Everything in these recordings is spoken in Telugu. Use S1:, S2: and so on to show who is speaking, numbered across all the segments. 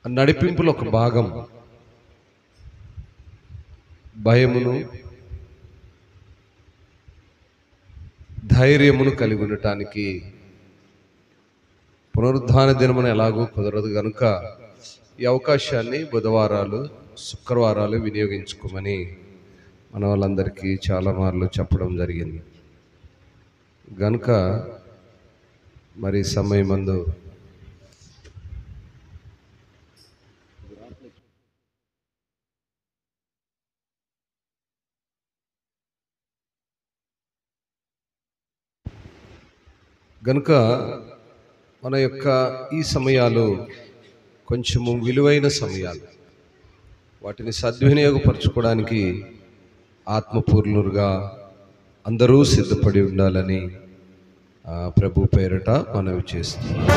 S1: నడిపింపులో ఒక భాగం భయమును ధైర్యమును కలిగి ఉండటానికి పునరుద్ధాన దినమున ఎలాగో కుదరదు కనుక ఈ అవకాశాన్ని బుధవారాలు శుక్రవారాలు వినియోగించుకోమని మన వాళ్ళందరికీ చాలా మార్లు చెప్పడం జరిగింది. గనుక మరి సమయమందు గనుక మన యొక్క ఈ సమయాలు కొంచెము విలువైన సమయాలు, వాటిని సద్వినియోగపరచుకోవడానికి ఆత్మపూర్ణులుగా అందరూ సిద్ధపడి ఉండాలని ప్రభు పేరట మనవి చేస్తున్నాం.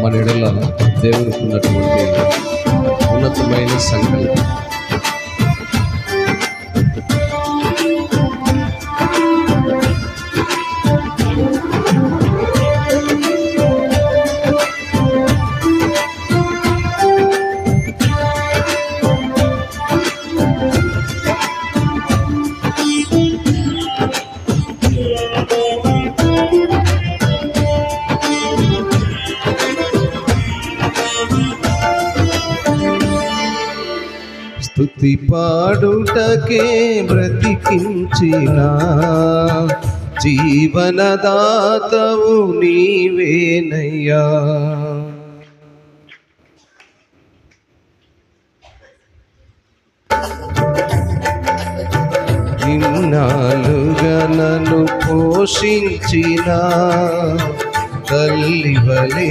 S1: మన ఎడల దేవునికి ఉన్నటువంటి ఉన్నతమైన సంకల్పం, స్తుతి పాడుటకే బ్రతికించిన జీవనదాతవు నీవేనయ్యా. ఇన్నాళ్ళుగా నన్ను పోషించిన తల్లివలే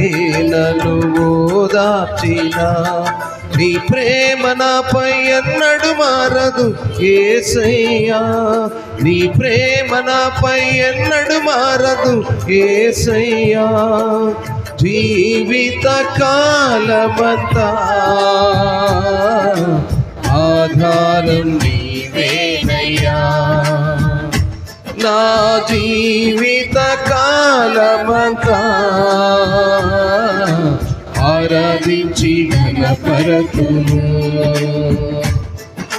S1: నన్ను ఓదార్చిన నీ ప్రేమ నాపై ఎన్నడు మారదు యేసయ్యా. నీ ప్రేమ నాపై ఎన్నడు మారదు యేసయ్యా. జీవిత కాలమంతా ఆధారం నీవేనయ్యా. నా జీవిత కాలమంతా ఆరాధించి ఘనపరతును,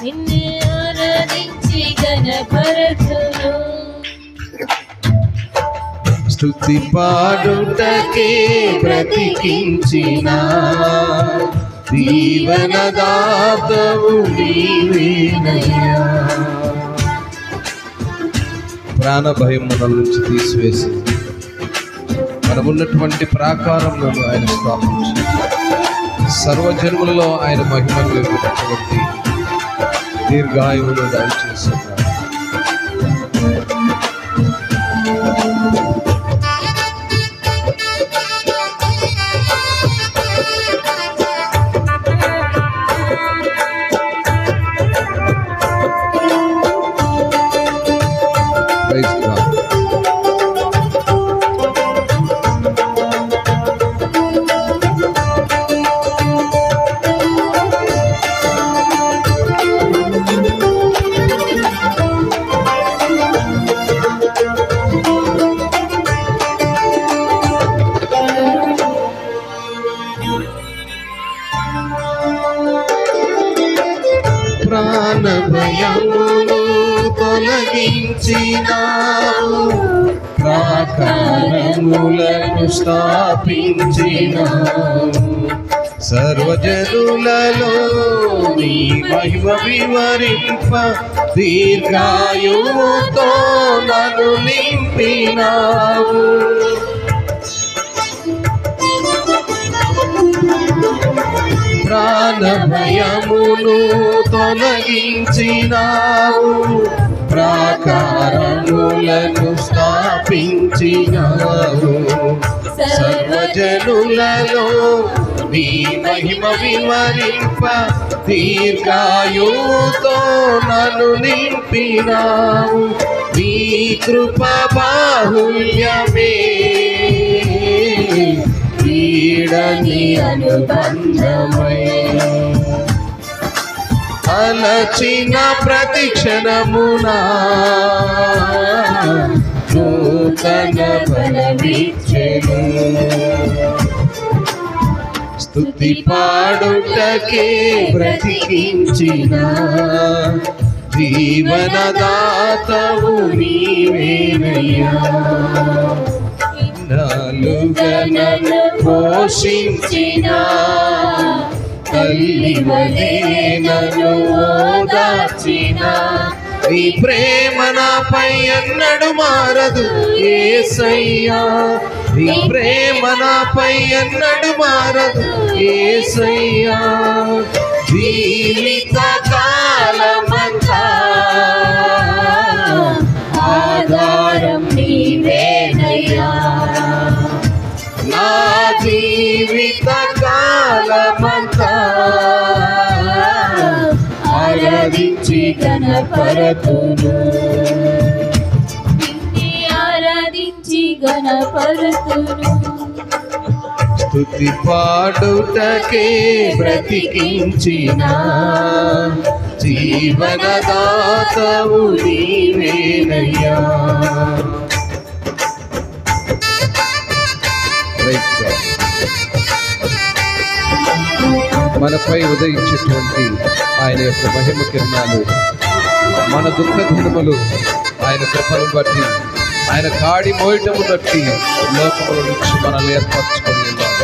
S2: నిన్ను ఆరాధించి ఘనపరతును.
S1: స్తుతి పాడుటకే బ్రతికించిన జీవనదాతవు నీవేనయ్యా. ప్రాణ భయం మన నుంచి తీసివేసి మనమున్నటువంటి ప్రాకారంలో ఆయన స్థాపించి సర్వజన్ములలో ఆయన మహిమను వెలుగునటువంటి దీర్ఘాయువును దయచేస్తున్నారు. ప్రాణ భయమును తొలగించినావు, ప్రాకారములను స్థాపించినావు. సర్వజనులలో నీ మహిమ వివరింప దీర్ఘాయువుతో నన్ను నింపినావు. ప్రాణ భయమును తొలగించినావు, ప్రాకారములను స్థాపించినావు. సర్వజనులలో నీ మహిమ వివరింప దీర్ఘాయుతో నన్ను నింపినావు. నీ కృప బాహుల్యమే వీడని అనుబంధమై అలచిన ప్రతిక్షణమునా నూతన బలమిచ్చెను. స్తుతి పాడుటకే బ్రతికించిన జీవనదాతవు నీవేనయ్యా. నాలుగా నన్ను పోషించిన తల్లివలే నన్ను ఓదార్చిన నీ ప్రేమ నాపై ఎన్నడు మారదు యేసయ్యా. నీ ప్రేమ నాపై ఎన్నడు మారదు యేసయ్యా. జీవిత కాలమంతా ఆధారం నీవేనయ్యా. నా జీవిత కాలమంతా ఆరాధించి గణపరతును. నిన్నే ఆరాధించి గణపరతును. స్తుతి పాడుటకే బ్రతికించిన జీవనదాతవు నీవేనయ్యా. మనపై ఉదయించేటువంటి ఆయన యొక్క మహిమ కిరణాలు, మన దుఃఖ దినములు ఆయన కృపను బట్టి, ఆయన కాడి మోయటము బట్టి లోకముల నుంచి మనల్ని ఏర్పరచుకొని ఉన్నాడు.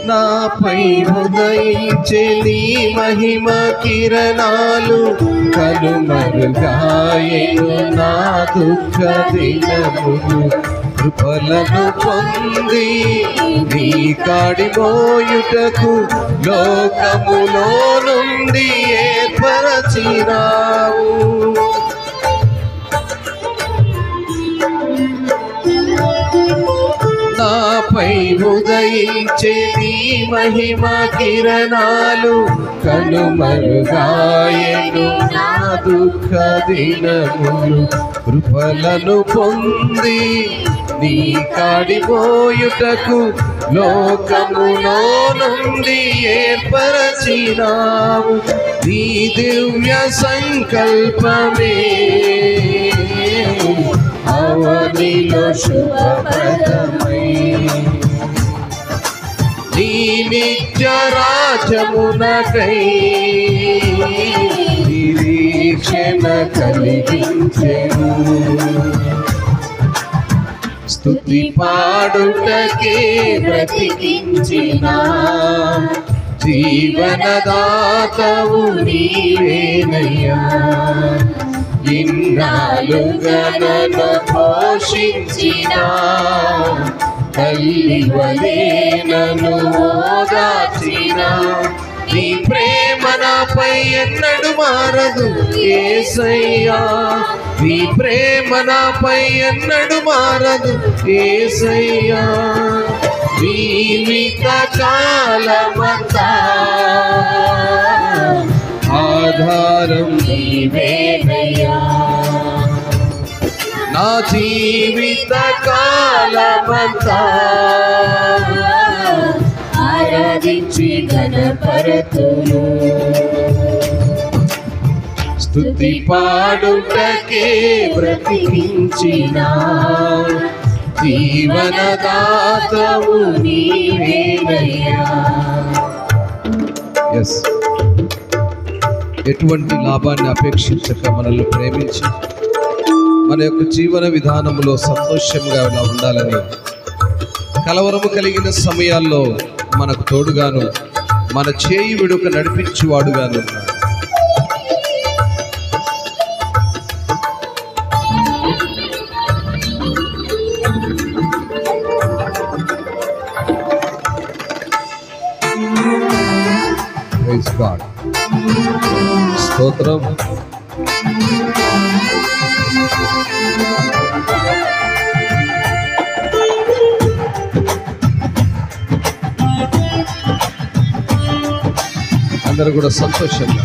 S1: నాపై ఉదయించే నీ మహిమ కిరణాలు కనుమరుగాయెను నా దుఃఖ దినములు. కృపలను పొంది నీ కాడిపోయుటకు లోకములో నుండి ఏర్పరచినావు. నాపై ఉదయించే నీ మహిమ కిరణాలు కనుమరుగాయెను నా దుఃఖ దినములు. కృపలను పొంది నీ కాడిపోయుటకు లోకములో నుండి ఏర్పరచినావు. నీ దివ్య సంకల్పమే అవనిలో శుభప్రదమై నీ నిత్య రాజ్యమునకై నిరీక్షణ కలిగించెను. స్తుతి పాడుటకే బ్రతికించిన జీవనదాతవు నీవేనయ్యా. ఇన్నాళ్ళుగా నన్ను పోషించిన తల్లివలే నన్ను ఓదార్చిన నీ ప్రేమ నాపై ఎన్నడు మారదు యేసయ్యా. నీ ప్రేమ నాపై ఎన్నడు మారదు యేసయ్యా. జీవిత కాలమంతా ఆధారం నీవేనయ్యా. నా జీవిత కాలమంతా ఆరాధించి గణపరతును. స్తుతి పాడుటకే బ్రతికించిన
S2: జీవనదాతవు నీవేనయ్యా.
S1: ఎస్, ఎటువంటి లాభాన్ని అపేక్షించక మనల్ని ప్రేమించి మన యొక్క జీవన విధానంలో సంతోషంగా ఉండాలని కలవరము కలిగిన సమయాల్లో మనకు తోడుగాను మన చేయి విడుక నడిపించువాడుగాను ఉన్నాడు. Praise God. స్తోత్రం. అందరూ కూడా సంతోషంగా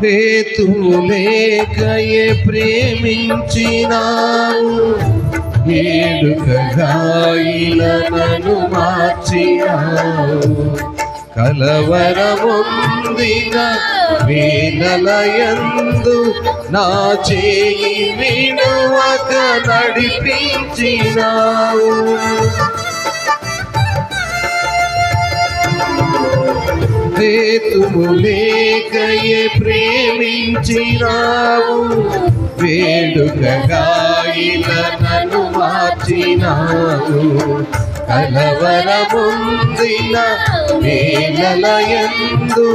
S1: హేతువు లేకయే ప్రేమించినావు, వేడుకగా ఇలనను మార్చినావు. కలవరముందిన వేళలయందు నా చేయి విడువక నడిపించినావు. హేతువు లేకయే ప్రేమించినావు, వేడుకగా ఇలనను మార్చినావు. కలవరముందిన వేళలయందు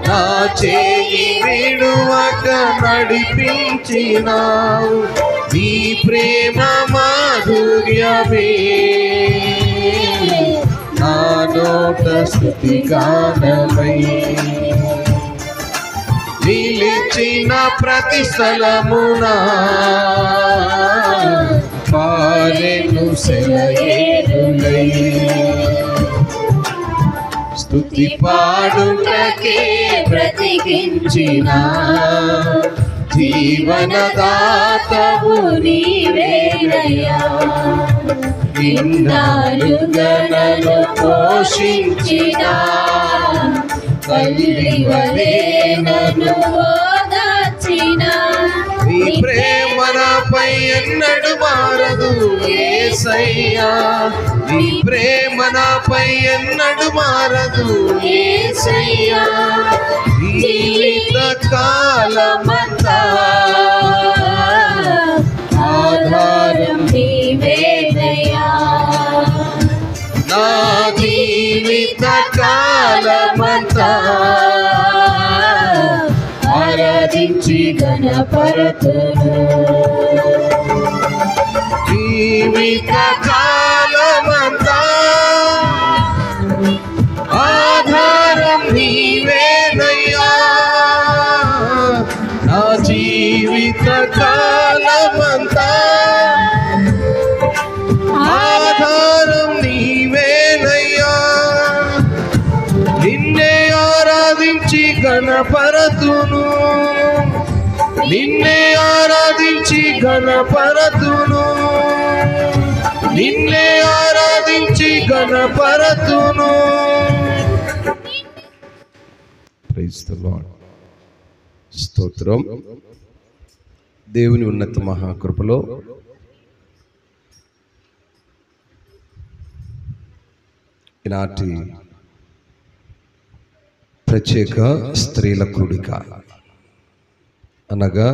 S1: నా చేయి విడువక నడిపించినావు. నీ ప్రేమ మాధుర్యమే నా నోట స్తుతి గానమై, నిలిచిన ప్రతి స్థలమునా పారెను సెలయేరులై. స్తుతి పాడుటకే బ్రతికించిన జీవనదాతవు నీవేనయ్యా. నిన్నాలుగా నన్ను పోషించిన తల్లి వలె నన్ను ఓదార్చిన. నీ ప్రేమ నాపై ఎన్నడు మారదు యేసయ్యా, నీ ప్రేమ నాపై ఎన్నడు మారదు యేసయ్యా. జీవిత కాలమంతా ఆధారం నీవేనయ్యా. నా జీవిత కాలమంతా ఆరాధించి గణపరతును. జీవిత కాలమంతా ఆధారం నీవేనయ్యా. నా జీవిత కాలమంతా ఆధారం నీవేనయ్యా. నిన్నే ఆరాధించి గణపరతును, నిన్నే ఆరాధించి గణపరతును, నిన్నే ఆరాధించి గణపరతును. Praise the lord. స్తోత్రం. దేవుని ఉన్నత మహాకృపలో ఈనాటి ప్రత్యేక స్త్రీల కూడిక అనగా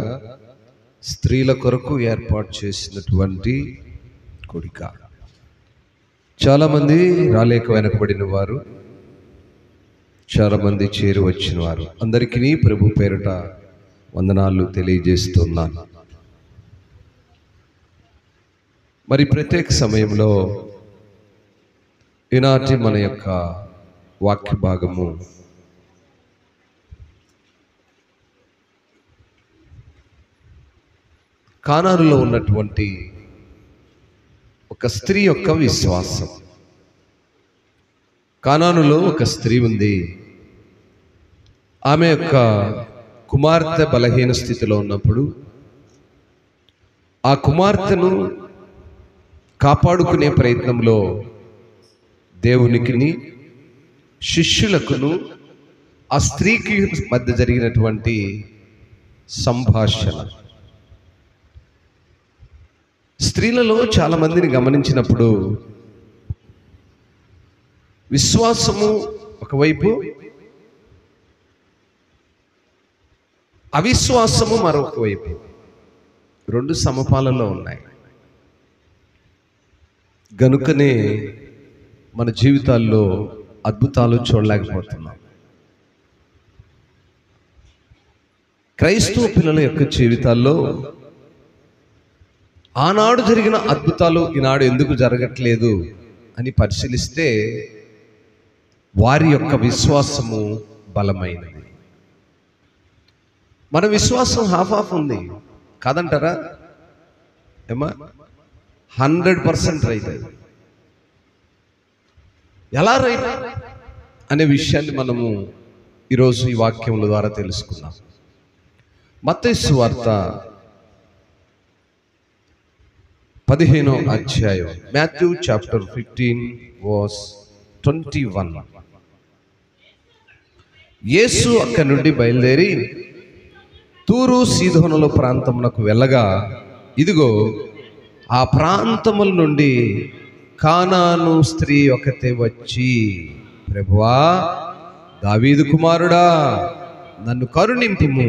S1: స్త్రీల కొరకు ఏర్పాటు చేసినటువంటి కూడిక. చాలామంది రాలేక వెనకబడిన వారు, చాలామంది చేరి వచ్చిన వారు, అందరికీ ప్రభు పేరిట వందనాలు తెలియజేస్తున్నాను. మరి ప్రత్యేక సమయంలో ఈనాటి మన యొక్క వాక్య భాగము కానానులో ఉన్నటువంటి ఒక స్త్రీ యొక్క విశ్వాసం. కానానులో ఒక స్త్రీ ఉంది. ఆమె యొక్క కుమార్తె బలహీన స్థితిలో ఉన్నప్పుడు ఆ కుమార్తెను కాపాడుకునే ప్రయత్నంలో దేవునికిని శిష్యులకును ఆ స్త్రీకి మధ్య జరిగినటువంటి సంభాషణ, స్త్రీలలో చాలా మందిని గమనించినప్పుడు విశ్వాసము ఒకవైపు, అవిశ్వాసము మరొక వైపు, రెండు సమపాలలో ఉన్నాయి. గనుకనే మన జీవితాల్లో అద్భుతాలు చూడలేకపోతున్నాం. క్రైస్తవ పిల్లల యొక్క జీవితాల్లో ఆనాడు జరిగిన అద్భుతాలు ఈనాడు ఎందుకు జరగట్లేదు అని పరిశీలిస్తే వారి యొక్క విశ్వాసము బలమైనది. మన విశ్వాసం హాఫ్ ఉంది కాదంటారా? ఏమా 100% రైట్. ఎలా రైట్ అనే విషయాన్ని మనము ఈరోజు ఈ వాక్యముల ద్వారా తెలుసుకుందాం. మత్తయి సువార్త 15వ అధ్యాయం, మాథ్యూ చాప్టర్ 15:21. యేసు అక్కడి నుండి బయలుదేరి తూరు సీదోనుల ప్రాంతమునకు వెళ్ళగా, ఇదిగో ఆ ప్రాంతముల నుండి కానాను స్త్రీ ఒకతే వచ్చి, ప్రభువా, దావీదు కుమారుడా, నన్ను కరుణింపుము,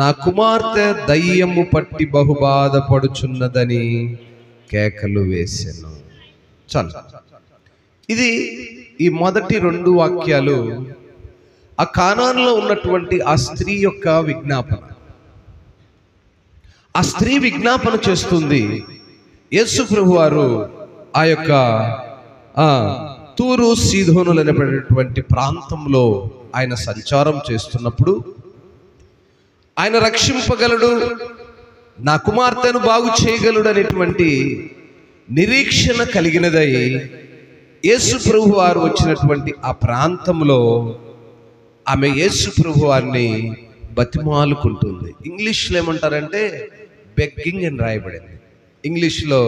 S1: నా కుమార్తె దయ్యము పట్టి బహుబాధపడుచున్నదని కేకలు వేసెను. చాలు. ఇది ఈ మొదటి 2 వాక్యాలు ఆ కానానులో ఉన్నటువంటి ఆ స్త్రీ యొక్క విజ్ఞాపన. ఆ స్త్రీ విజ్ఞాపన చేస్తుంది. యేసు ప్రభు వారు ఆ యొక్క తూరు సీదోనులు అనేటువంటి ప్రాంతంలో ఆయన సంచారం చేస్తున్నప్పుడు, ఆయన రక్షింపగలడు, నా కుమార్తెను బాగు చేయగలడు అనేటువంటి నిరీక్షణ కలిగినదై యేసు ప్రభు వారు వచ్చినటువంటి ఆ ప్రాంతంలో ఆమె యేసు ప్రభు వారిని బతిమాలుకుంటుంది. ఇంగ్లీష్లో ఏమంటారంటే బెగ్గింగ్ అని రాయబడింది. ఇంగ్లీష్లో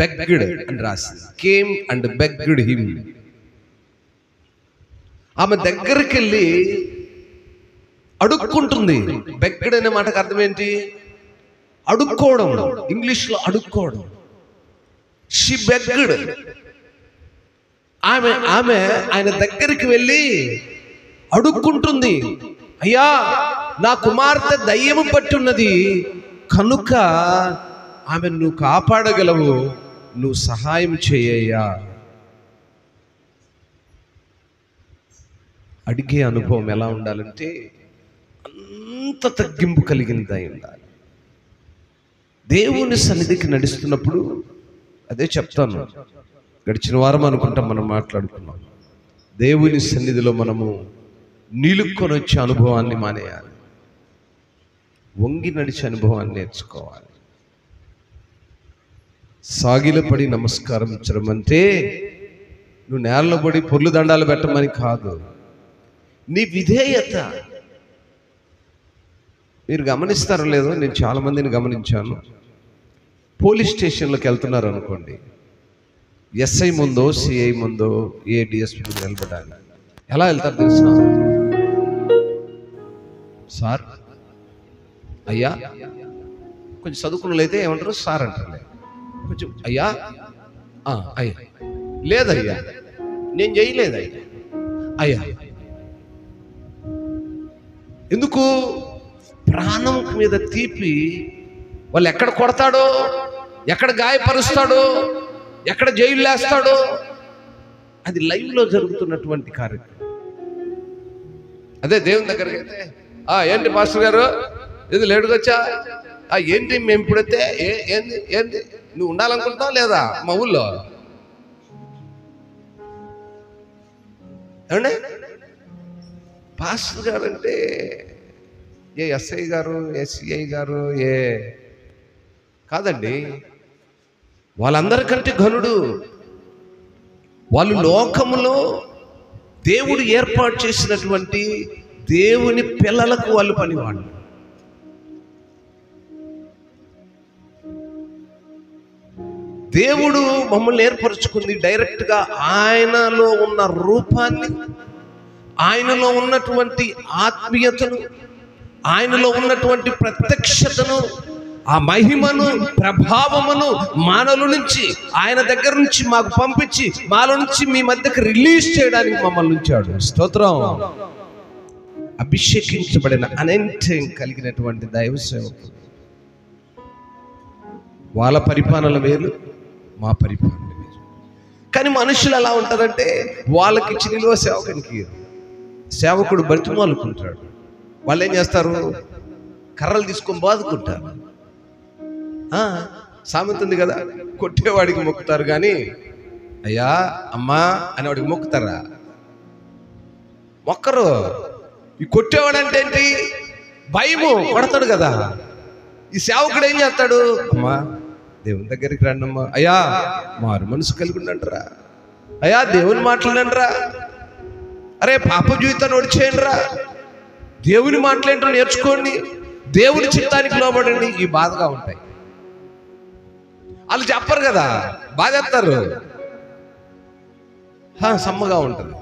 S1: బెగ్గడ్ అని రాసింది. Came and begged him. ఆమె దగ్గరికి వెళ్ళి అడుక్కుంటుంది. బెగ్గడ్ అనే మాటకు అర్థం ఏంటి? అడుక్కోవడం. ఇంగ్లీష్లో అడుక్కోవడం. షీ బెగ్గడ్. ఆమె ఆయన దగ్గరికి వెళ్ళి అడుక్కుంటుంది. అయ్యా, నా కుమార్తె దయ్యము పట్టున్నది కనుక ఆమె నువ్వు కాపాడగలవు, నువ్వు సహాయం చేయయ్యా. అడిగే అనుభవం ఎలా ఉండాలంటే అంత తగ్గింపు కలిగినదై ఉండాలి. దేవుని సన్నిధికి నడుస్తున్నప్పుడు అదే చెప్తాను. గడిచిన వారం అనుకుంటాం మనం మాట్లాడుకున్నాం. దేవుని సన్నిధిలో మనము నిలుక్కొని వచ్చే అనుభవాన్ని మానేయాలి. వంగి నడిచే అనుభవాన్ని నేర్చుకోవాలి. సాగిలపడి నమస్కారం అంటే నువ్వు నేలలో పడి పొర్లు దండాలు పెట్టమని కాదు, నీ విధేయత. మీరు గమనిస్తారో లేదో, నేను చాలా మందిని గమనించాను. పోలీస్ స్టేషన్లోకి వెళ్తున్నారు అనుకోండి, ఎస్ఐ ముందో సిఐ ముందో ఏ డిఎస్పీ ముందు నిలబడాలి. ఎలా వెళ్తారు తెలుసా? సార్, అయ్యా, కొంచెం చదువుకున్న అయితే ఏమంటారు? సార్ అంటారు. కొంచెం అయ్యా, అయ్యా, లేదయ్యా, నేను చేయలేదయ్యా, అయ్యా. ఎందుకు? ప్రాణం మీద తీపి. వాళ్ళు ఎక్కడ కొడతాడో, ఎక్కడ గాయపరుస్తాడో, ఎక్కడ జైలు వేస్తాడో అది లైవ్లో జరుగుతున్నటువంటి కార్యక్రమం. అదే దేవుని దగ్గరికి అయితే, ఏంటి పాస్టర్ గారు, ఇది లేటుకొచ్చా? ఏంటి మేము ఇప్పుడైతే ఏంది ఏంది నువ్వు ఉండాలనుకుంటున్నావు లేదా మా ఊళ్ళో? ఏమండి, పాస్టర్ గారు అంటే ఏ ఎస్ఐ గారు, ఏ సిఐ గారు, ఏ కాదండి. వాళ్ళందరికంటే ఘనుడు. వాళ్ళు లోకములో దేవుడు ఏర్పాటు చేసినటువంటి దేవుని పిల్లలకు వాళ్ళు పనివాళ్ళు. దేవుడు మమ్మల్ని ఏర్పరచుకుంది డైరెక్ట్గా ఆయనలో ఉన్న రూపాన్ని, ఆయనలో ఉన్నటువంటి ఆత్మీయతను, ఆయనలో ఉన్నటువంటి ప్రత్యక్షతను ఆ మహిమను ప్రభావమును మానవుల నుంచి ఆయన దగ్గర నుంచి మాకు పంపించి మాలో నుంచి మీ మధ్యకి రిలీజ్ చేయడానికి మమ్మల్ని ఉంచాడు. స్తోత్రం. అభిషేకించబడిన అనంతం కలిగినటువంటి దైవ సేవకులు. వాళ్ళ పరిపాలన వేరు, మా పరిపాలన వేరు. కానీ మనుషులు ఎలా ఉంటారంటే వాళ్ళకి చినిలో సేవకునికి సేవకుడు బతిమాలుకుంటాడు. వాళ్ళు ఏం చేస్తారు? కర్రలు తీసుకొని బాదుకుంటారు. సామెత ఉంది కదా, కొట్టేవాడికి మొక్కుతారు కానీ అయ్యా అమ్మా అని వాడికి మొక్కుతారా? మొక్కరు. ఈ కొట్టేవాడు అంటే ఏంటి? భయము, కొడతాడు కదా. ఈ సేవకుడు ఏం చేస్తాడు? అమ్మా దేవుని దగ్గరికి రండి అమ్మా, అయ్యా మారు మనసు కలిగి ఉండండిరా, అయ్యా దేవుని మాట్లాడండిరా, అరే పాప జీవితాన్ని ఒడిచేయండి రా, దేవుని మాట్లాడటం నేర్చుకోండి, దేవుని చిత్తానికి లోబడండి. ఈ బాధగా ఉంటాయి. వాళ్ళు చెప్పరు కదా, బాధేస్తారు, సమ్మగా ఉంటుంది.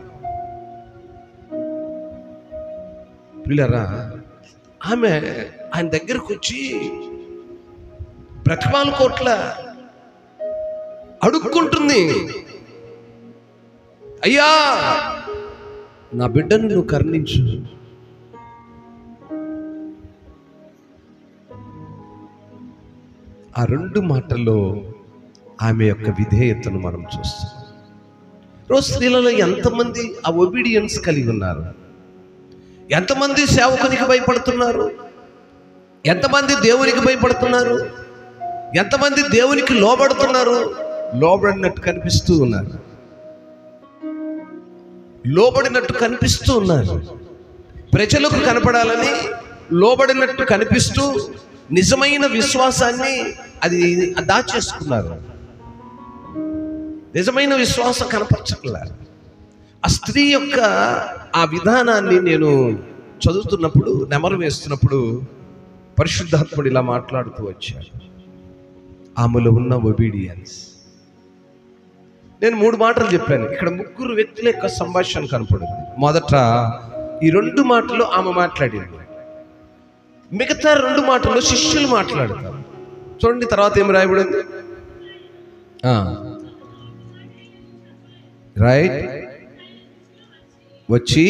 S1: పిల్లరా, ఆమె ఆయన దగ్గరకు వచ్చి బ్రతమాల కోట్ల అడుక్కుంటుంది. అయ్యా నా బిడ్డను నువ్వు కరుణించు. ఆ రెండు మాటల్లో ఆమె యొక్క విధేయతను మనం చూస్తాం. రోజు స్త్రీలలో ఎంతమంది ఆ ఒబీడియన్స్ కలిగి ఉన్నారు? ఎంతమంది సేవకునికి భయపడుతున్నారు? ఎంతమంది దేవునికి భయపడుతున్నారు? ఎంతమంది దేవునికి లోబడుతున్నారు? లోబడినట్టు కనిపిస్తూ ఉన్నారు, లోబడినట్టు కనిపిస్తూ ఉన్నారు. ప్రజలకు కనపడాలని లోబడినట్టు కనిపిస్తూ నిజమైన విశ్వాసాన్ని అది దాచేసుకున్నారు. నిజమైన విశ్వాసం కనపరచట్లేదు. ఆ స్త్రీ యొక్క ఆ విధానాన్ని నేను చదువుతున్నప్పుడు, నెమరు వేస్తున్నప్పుడు పరిశుద్ధాత్ముడు ఇలా మాట్లాడుతూ వచ్చాడు. ఆమెలో ఉన్న ఒబీడియన్స్. నేను 3 మాటలు చెప్పాను. ఇక్కడ 3 వ్యక్తుల యొక్క సంభాషణ కనపడుతుంది. మొదట ఈ 2 మాటలు ఆమె మాట్లాడింది, మిగతా 2 మాటలు శిష్యులు మాట్లాడతారు. చూడండి తర్వాత ఏమి రాయబడింది. రైట్, వచ్చి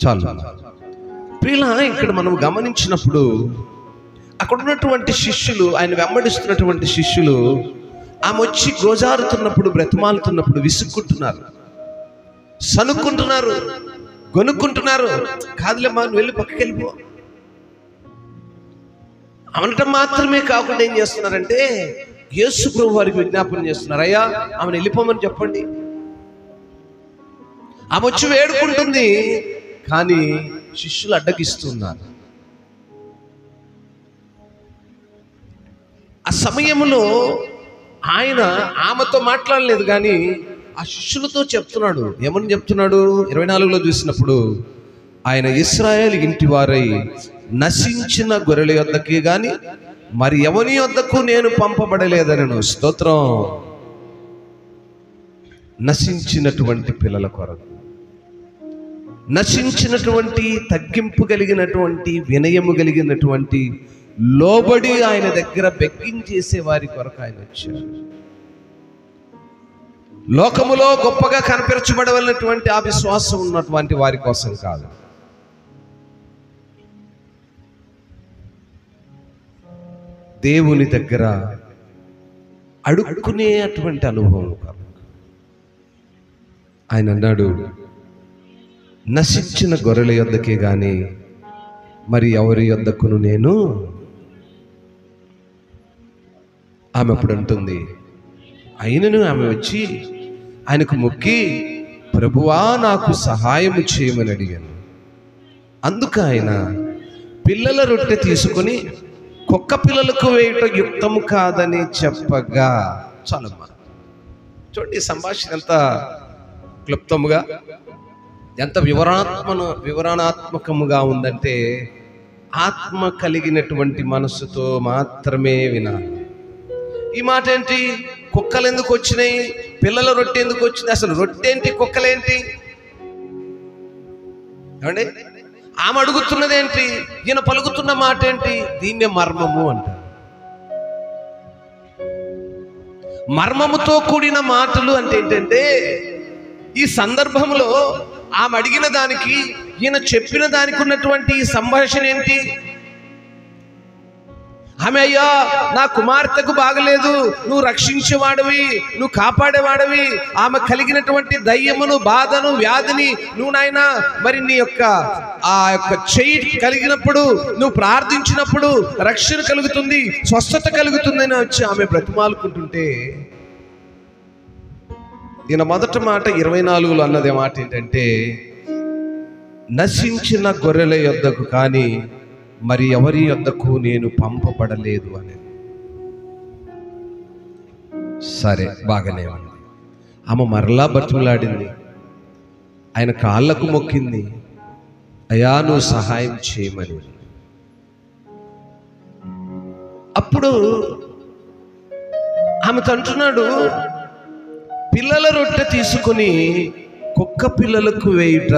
S1: చాలు. ప్రియులా, ఇక్కడ మనం గమనించినప్పుడు అక్కడ ఉన్నటువంటి శిష్యులు, ఆయన వెంబడిస్తున్నటువంటి శిష్యులు ఆమె వచ్చి గోజారుతున్నప్పుడు, బ్రతిమాలుతున్నప్పుడు విసుక్కుంటున్నారు, సనుక్కుంటున్నారు, గొనుక్కుంటున్నారు. కాదులేమ్మా నువ్వు వెళ్ళి పక్కకి వెళ్ళిపో అనటం మాత్రమే కాకుండా ఏం చేస్తున్నారంటే యేసు ప్రభు వారికి విజ్ఞాపన చేస్తున్నారు. అయ్యా ఆమెను వెళ్ళిపోమని చెప్పండి. ఆమె వచ్చి వేడుకుంటుంది, కానీ శిష్యులు అడ్డగిస్తున్నారు. ఆ సమయంలో ఆయన ఆమెతో మాట్లాడలేదు, కానీ ఆ శిష్యులతో చెప్తున్నాడు. ఏమని చెప్తున్నాడు? 24లో చూసినప్పుడు, ఆయన ఇశ్రాయేలు ఇంటి వారై నశించిన గొర్రెల యొద్దకి గాని మరి ఎవని యొద్దకు నేను పంపబడలేదనను. స్తోత్రం. నశించినటువంటి పిల్లల కొరకు, నశించినటువంటి తగ్గింపు కలిగినటువంటి వినయము కలిగినటువంటి లోబడి ఆయన దగ్గర బెగ్గించేసే వారి కొరకు ఆయన వచ్చారు. లోకములో గొప్పగా కనిపించబడవలసినటువంటి ఆ విశ్వాసం ఉన్నటువంటి వారి కోసం కాదు. దేవుని దగ్గర అడుక్కునేటువంటి అనుభవం కాదు. ఆయన అన్నాడు, నశించిన గొర్రెల యొద్దకే గాని మరి ఎవరి యొద్దకును నేను. ఆమె అప్పుడు అంటుంది, అయినను ఆమె వచ్చి ఆయనకు మొక్కి, ప్రభువా నాకు సహాయము చేయమని అడిగాను. అందుకు ఆయన పిల్లల రొట్టె తీసుకొని కుక్క పిల్లలకు వేయట యుక్తము కాదని చెప్పగా. చాలమ్మా, చూడండి సంభాషణ ఎంత క్లుప్తముగా, ఎంత వివరణాత్మకముగా ఉందంటే ఆత్మ కలిగినటువంటి మనస్సుతో మాత్రమే వినాలి. ఈ మాట ఏంటి? కుక్కలు ఎందుకు వచ్చినాయి, పిల్లల రొట్టె ఎందుకు వచ్చింది? అసలు రొట్టె ఏంటి, కుక్కలేంటి? ఏమండి, ఆమె అడుగుతున్నదేంటి, ఈయన పలుకుతున్న మాట ఏంటి? దీన్నే మర్మము అంటారు. మర్మముతో కూడిన మాటలు అంటే ఏంటంటే, ఈ సందర్భంలో ఆమె అడిగిన దానికి ఈయన చెప్పిన దానికి ఉన్నటువంటి ఈ సంభాషణ ఏంటి? ఆమె, అయ్యా నా కుమార్తెకు బాగలేదు, నువ్వు రక్షించేవాడివి, నువ్వు కాపాడేవాడివి, ఆమె కలిగినటువంటి దయ్యమును, బాధను, వ్యాధిని నువ్వు నాయన మరి నీ యొక్క ఆ యొక్క చెయ్యి కలిగినప్పుడు, నువ్వు ప్రార్థించినప్పుడు రక్షణ కలుగుతుంది, స్వస్థత కలుగుతుందని వచ్చి ఆమె బ్రతిమాలుకుంటుంటే, ఈయన మొదటి మాట 24లో అన్నదే మాట ఏంటంటే, నశించిన గొర్రెల యొద్దకు కానీ మరి ఎవరి యొద్దకు నేను పంపబడలేదు అని. సరే, బాగానే ఉంది. ఆమె మరలా బతిమలాడింది, ఆయన కాళ్ళకు మొక్కింది, అయ్యా నువ్వు సహాయం చేయమని. అప్పుడు ఆమెతో అంటున్నాడు, పిల్లల రొట్టె తీసుకుని కుక్క పిల్లలకు వేయుట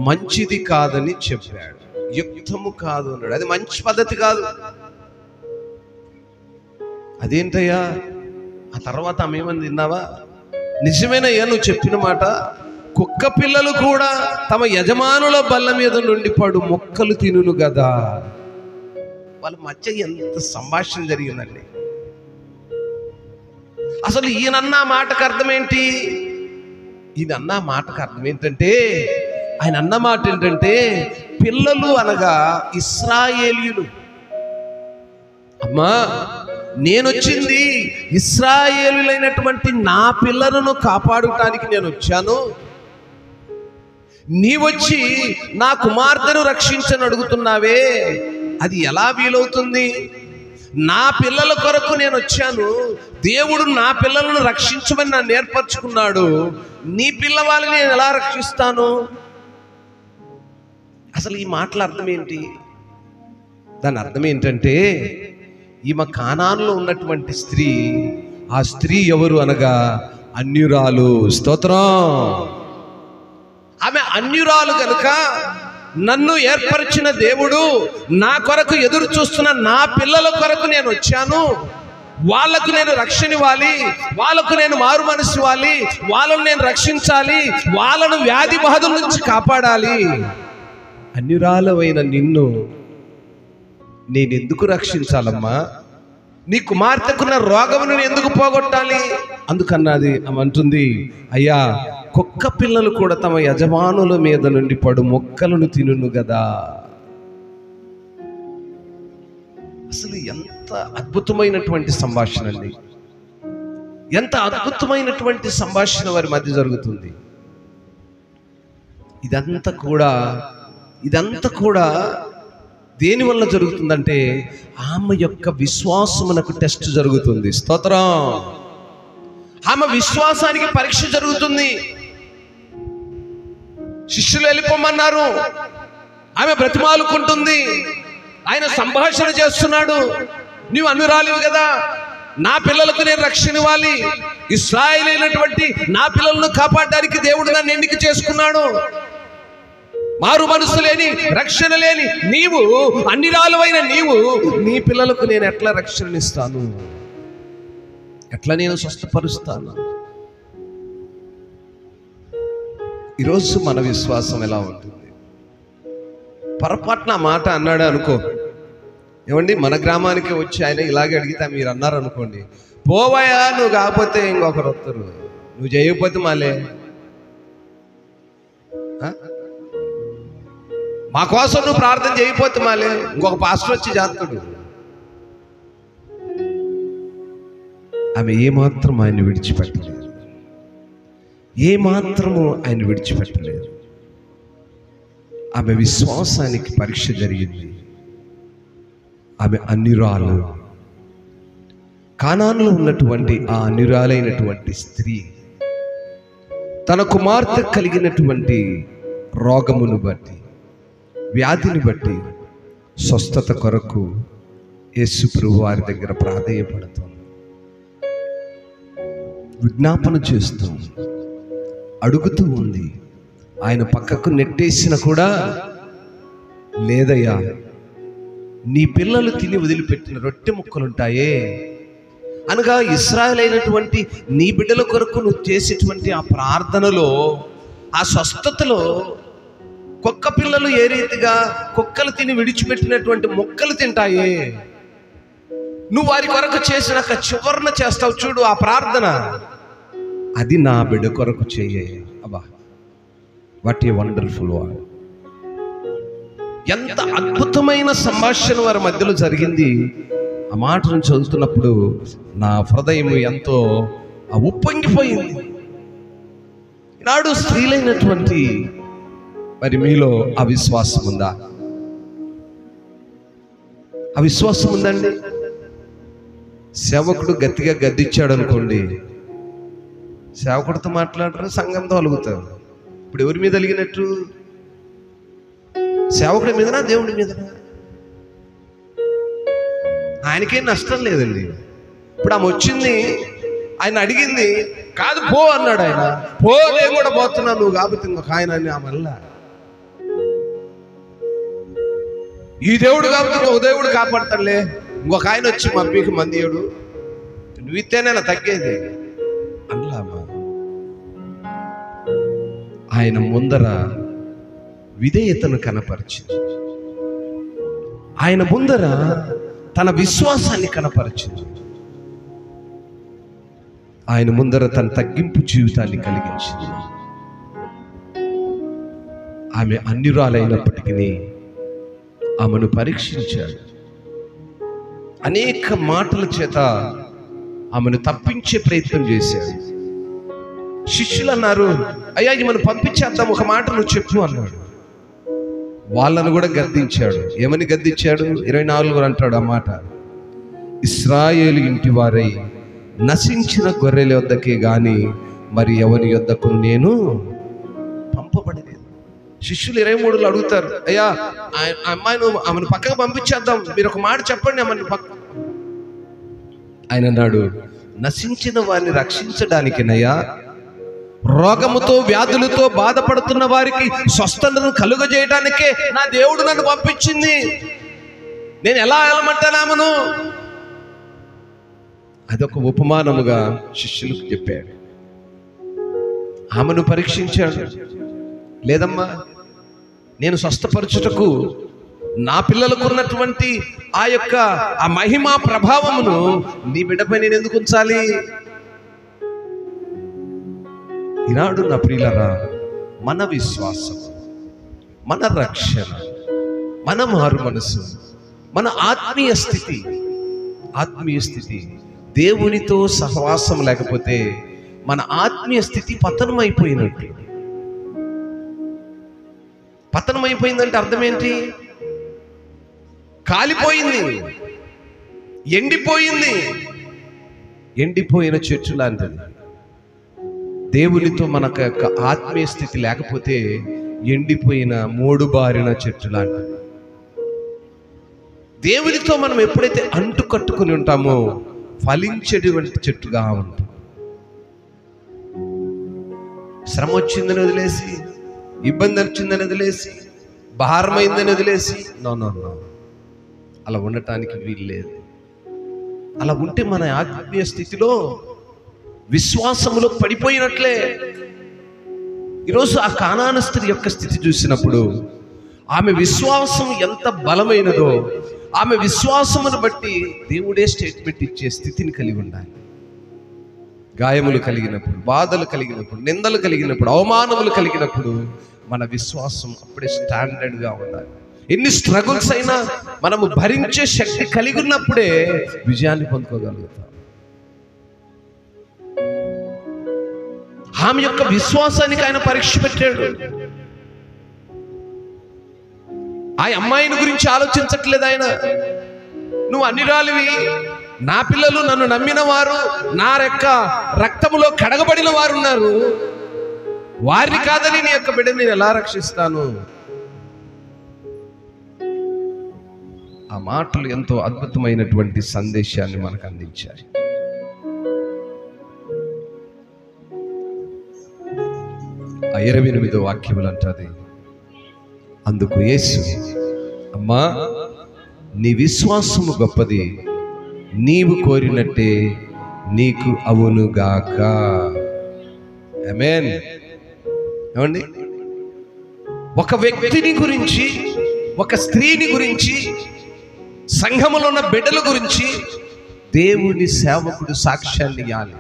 S1: మంచిది కాదని చెప్పాడు. యుక్తము కాదు అన్నాడు. అది మంచి పద్ధతి కాదు. అదేంటయ్యా? ఆ తర్వాత ఆమె ఏమని, తిన్నావా? నిజమేనయ్యా నువ్వు చెప్పిన మాట, కుక్క పిల్లలు కూడా తమ యజమానుల బల్ల మీద నుండి పడు మొక్కలు తినును కదా. వాళ్ళ మధ్య ఎంత సంభాషణ జరిగిందండి. అసలు ఈయనన్న మాటకు అర్థం ఏంటి? ఈయనన్న మాటకు అర్థం ఏంటంటే, ఆయన అన్న మాట ఏంటంటే, పిల్లలు అనగా ఇశ్రాయేలీయులు. అమ్మా, నేనొచ్చింది ఇశ్రాయేలులైనటువంటి నా పిల్లలను కాపాడటానికి నేను వచ్చాను. నీవొచ్చి నా కుమార్తెను రక్షించని అడుగుతున్నావే, అది ఎలా వీలవుతుంది? నా పిల్లల కొరకు నేను వచ్చాను. దేవుడు నా పిల్లలను రక్షించమని నన్ను ఏర్పరచుకున్నాడు. నీ పిల్లవాళ్ళని నేను ఎలా రక్షిస్తాను? అసలు ఈ మాటల అర్థం ఏంటి? దాని అర్థం ఏంటంటే, ఈమె కానానులో ఉన్నటువంటి స్త్రీ, ఆ స్త్రీ ఎవరు అనగా అన్యురాలు. స్తోత్రం. ఆమె అన్యురాలు కనుక నన్ను ఏర్పరిచిన దేవుడు నా కొరకు ఎదురు చూస్తున్న నా పిల్లల కొరకు నేను వచ్చాను. వాళ్ళకు నేను రక్షణ ఇవ్వాలి, వాళ్ళకు నేను మారు మనసు ఇవ్వాలి, వాళ్ళను నేను రక్షించాలి, వాళ్ళను వ్యాధి బాధల నుంచి కాపాడాలి. అన్యురాలవైన నిన్ను నేనెందుకు రక్షించాలమ్మా? నీ కుమార్తెకున్న రోగమును ఎందుకు పోగొట్టాలి? అందుకన్నది ఆమె అంటుంది, అయ్యా కుక్క పిల్లలు కూడా తమ యజమానుల మీద నుండి పడు మొక్కలను తినును కదా. అసలు ఎంత అద్భుతమైనటువంటి సంభాషణ అండి! ఎంత అద్భుతమైనటువంటి సంభాషణ వారి మధ్య జరుగుతుంది. ఇదంతా కూడా దేని వల్ల జరుగుతుందంటే, ఆమె యొక్క విశ్వాసమునకు టెస్ట్ జరుగుతుంది. స్తోత్రం. ఆమె విశ్వాసానికి పరీక్ష జరుగుతుంది. శిష్యులు వెళ్ళిపోమన్నారు, ఆమె బ్రతిమాలుకుంటుంది, ఆయన సంభాషణ చేస్తున్నాడు. నీవు అన్యురాలివి కదా, నా పిల్లలకు నేను రక్షణ ఇవ్వాలి, ఇశ్రాయేలైనటువంటి నా పిల్లలను కాపాడడానికి దేవుడు నన్ను ఎన్నిక చేసుకున్నాడు. మారు మనసు లేని, రక్షణ లేని నీవు, అన్నిరాలువైన నీవు, నీ పిల్లలకు నేను ఎట్లా రక్షణనిస్తాను? ఎట్లా నేను స్వస్థపరుస్తాను? ఈరోజు మన విశ్వాసం ఎలా ఉంటుంది? పొరపాటున మాట అన్నాడు అనుకో, ఏమండి, మన గ్రామానికి వచ్చి ఆయన ఇలాగే అడిగితే మీరు అన్నారు అనుకోండి, పోవాయా నువ్వు కాకపోతే ఇంకొకరు వస్తారు, నువ్వు చేయకపోతే మాలే, మా కోసం నువ్వు ప్రార్థన చేయకపోతే మాలే, ఇంకొక పాస్టర్ వచ్చి చేస్తాడు. ఆమె ఏమాత్రం ఆయన విడిచిపెట్టలేదు, ఏమాత్రము ఆయన విడిచిపెట్టలేదు. ఆమె విశ్వాసానికి పరీక్ష జరిగింది. ఆమె అన్యురాలు, కానానులో ఉన్నటువంటి ఆ అన్యురాలైనటువంటి స్త్రీ తన కుమార్తె కలిగినటువంటి రోగమును బట్టి, వ్యాధిని బట్టి స్వస్థత కొరకు యేసు ప్రభువు వారి దగ్గర ప్రాధేయపడుతుంది. విజ్ఞాపన చేస్తూ అడుగుతూ ఉంది. ఆయన పక్కకు నెట్టేసిన కూడా, లేదయ్యా, నీ పిల్లలు తిని వదిలిపెట్టిన రొట్టె ముక్కలుంటాయే, అనగా ఇశ్రాయేలు అయినటువంటి నీ బిడ్డల కొరకు నువ్వు చేసేటువంటి ఆ ప్రార్థనలో, ఆ స్వస్థతలో కుక్క పిల్లలు ఏ రీతిగా కుక్కలు తిని విడిచిపెట్టినటువంటి మొక్కలు తింటాయే, నువ్వు వారి కొరకు చేసినాక చివరన చేస్తావు చూడు ఆ ప్రార్థన, అది నా బిడ్డ కొరకు చెయ్యే. అబ్బా, వాట్ ఏ వండర్ఫుల్ వర్డ్! ఎంత అద్భుతమైన సంభాషణ వారి మధ్యలో జరిగింది. ఆ మాటను చదువుతున్నప్పుడు నా హృదయం ఎంతో ఉప్పొంగిపోయింది. ఈనాడు స్త్రీలైనటువంటి మరి మీలో అవిశ్వాసం ఉందా? అవిశ్వాసం ఉందండి. సేవకుడు గట్టిగా గద్దిచ్చాడు అనుకోండి, సేవకుడితో మాట్లాడరు, సంఘంతో అలుగుతారు. ఇప్పుడు ఎవరి మీద అలిగినట్టు? సేవకుడి మీదనా, దేవుడి మీదనా? ఆయనకేం నష్టం లేదండి. ఇప్పుడు ఆమె వచ్చింది, ఆయన అడిగింది, కాదు పో అన్నాడు. ఆయన పో, నేను కూడా పోతున్నా, నువ్వు కాబట్టి ఇంకొక ఆయన అని ఆమె వల్ల, ఈ దేవుడు కాబట్టి ఒక దేవుడు కాపాడతాడులే, ఇంకొక ఆయన వచ్చి మమ్మీకి మందియుడు, నువ్వు ఇస్తేనే తగ్గేది అన్నామా. ఆయన ముందర విధేయతను కనపరిచింది. ఆయన ముందర తన విశ్వాసాన్ని కనపరిచింది. ఆయన ముందర తన తగ్గింపు జీవితాన్ని కలిగించింది. ఆమె అన్యురాలైనప్పటికీ ఆమెను పరీక్షించాడు. అనేక మాటల చేత ఆమెను తప్పించే ప్రయత్నం చేశాడు. శిష్యులు అన్నారు, అయ్యా ఈమెను పంపించేద్దాం, ఒక మాట నువ్వు చెప్పు అన్నాడు. వాళ్ళను కూడా గద్దించాడు. ఏమని గద్దించాడు? 24 అంటాడు ఆ మాట, ఇశ్రాయేలు ఇంటి వారై నశించిన గొర్రెల యొద్దకే గాని మరి ఎవరి యొద్దకు నేను పంపబడలేదు. శిష్యులు 23లో అడుగుతారు, అయ్యా అమ్మాయిను ఆమెను పక్కకు పంపించేద్దాం, మీరు ఒక మాట చెప్పండి ఆమెను పక్క. ఆయన అన్నాడు, నశించిన వారిని రక్షించడానికినయ్యా, రోగముతో వ్యాధులతో బాధపడుతున్న వారికి స్వస్థతను కలుగజేయడానికే నా దేవుడు నన్ను పంపించింది. నేను ఎలా వెళ్ళమంటానామను? అదొక ఉపమానముగా శిష్యులకు చెప్పాడు. ఆమెను పరీక్షించాడు. లేదమ్మా, నేను స్వస్థపరచుటకు నా పిల్లలకు ఉన్నటువంటి ఆ మహిమా ప్రభావమును నీ బిడ్డపై నేను ఎందుకు ఉంచాలి? ఈనాడు నా ప్రియులారా, మన విశ్వాసం, మన రక్షణ, మన మారు మనసు, మన ఆత్మీయ స్థితి దేవునితో సహవాసం లేకపోతే మన ఆత్మీయ స్థితి పతనమైపోయినట్టు. పతనమైపోయిందంటే అర్థం ఏంటి? కాలిపోయింది, ఎండిపోయింది. ఎండిపోయిన చెట్టు లాంటిది. దేవునితో మన యొక్క ఆత్మీయ స్థితి లేకపోతే ఎండిపోయిన మోడుబారిన చెట్టు లాంటిది. దేవునితో మనం ఎప్పుడైతే అంటు కట్టుకుని ఉంటామో ఫలించేటువంటి చెట్టుగా ఉంటాం. శ్రమ వచ్చిందని వదిలేసి, ఇబ్బంది వచ్చిందని వదిలేసి, భారమైందని వదిలేసి, నో, అలా ఉండటానికి వీలు లేదు. అలా ఉంటే మన ఆత్మీయ స్థితిలో విశ్వాసములో పడిపోయినట్లే. ఈరోజు ఆ కానాను స్త్రీ యొక్క స్థితి చూసినప్పుడు ఆమె విశ్వాసం ఎంత బలమైనదో, ఆమె విశ్వాసమును బట్టి దేవుడే స్టేట్మెంట్ ఇచ్చే స్థితిని కలిగి ఉండాలి. గాయములు కలిగినప్పుడు, బాధలు కలిగినప్పుడు, నిందలు కలిగినప్పుడు, అవమానములు కలిగినప్పుడు మన విశ్వాసం అప్పుడే స్టాండర్డ్గా ఉండాలి. ఎన్ని స్ట్రగుల్స్ అయినా మనము భరించే శక్తి కలిగి ఉన్నప్పుడే విజయాన్ని పొందుకోగలుగుతాం. ఆమె యొక్క విశ్వాసానికి ఆయన పరీక్ష పెట్టాడు. ఆ అమ్మాయిని గురించి ఆలోచించట్లేదు ఆయన. నువ్వు అన్నిరాలివి, నా పిల్లలు నన్ను నమ్మిన వారు, నా యొక్క రక్తములో కడగబడిన వారు ఉన్నారు, వారిని కాదని నీ యొక్క బిడ్డని నేను ఎలా రక్షిస్తాను? ఆ మాటలు ఎంతో అద్భుతమైనటువంటి సందేశాన్ని మనకు అందించాయి. 28వ వాక్యములు అంటది, అందుకు యేసు, అమ్మా నీ విశ్వాసము గొప్పది, నీవు కోరినట్టే నీకు అవునుగాక. ఆమేన్. ఏమండి, ఒక వ్యక్తిని గురించి, ఒక స్త్రీని గురించి, సంఘములో ఉన్న బిడ్డల గురించి దేవుని సేవకుడు సాక్ష్యాన్ని ఇవ్వాలి.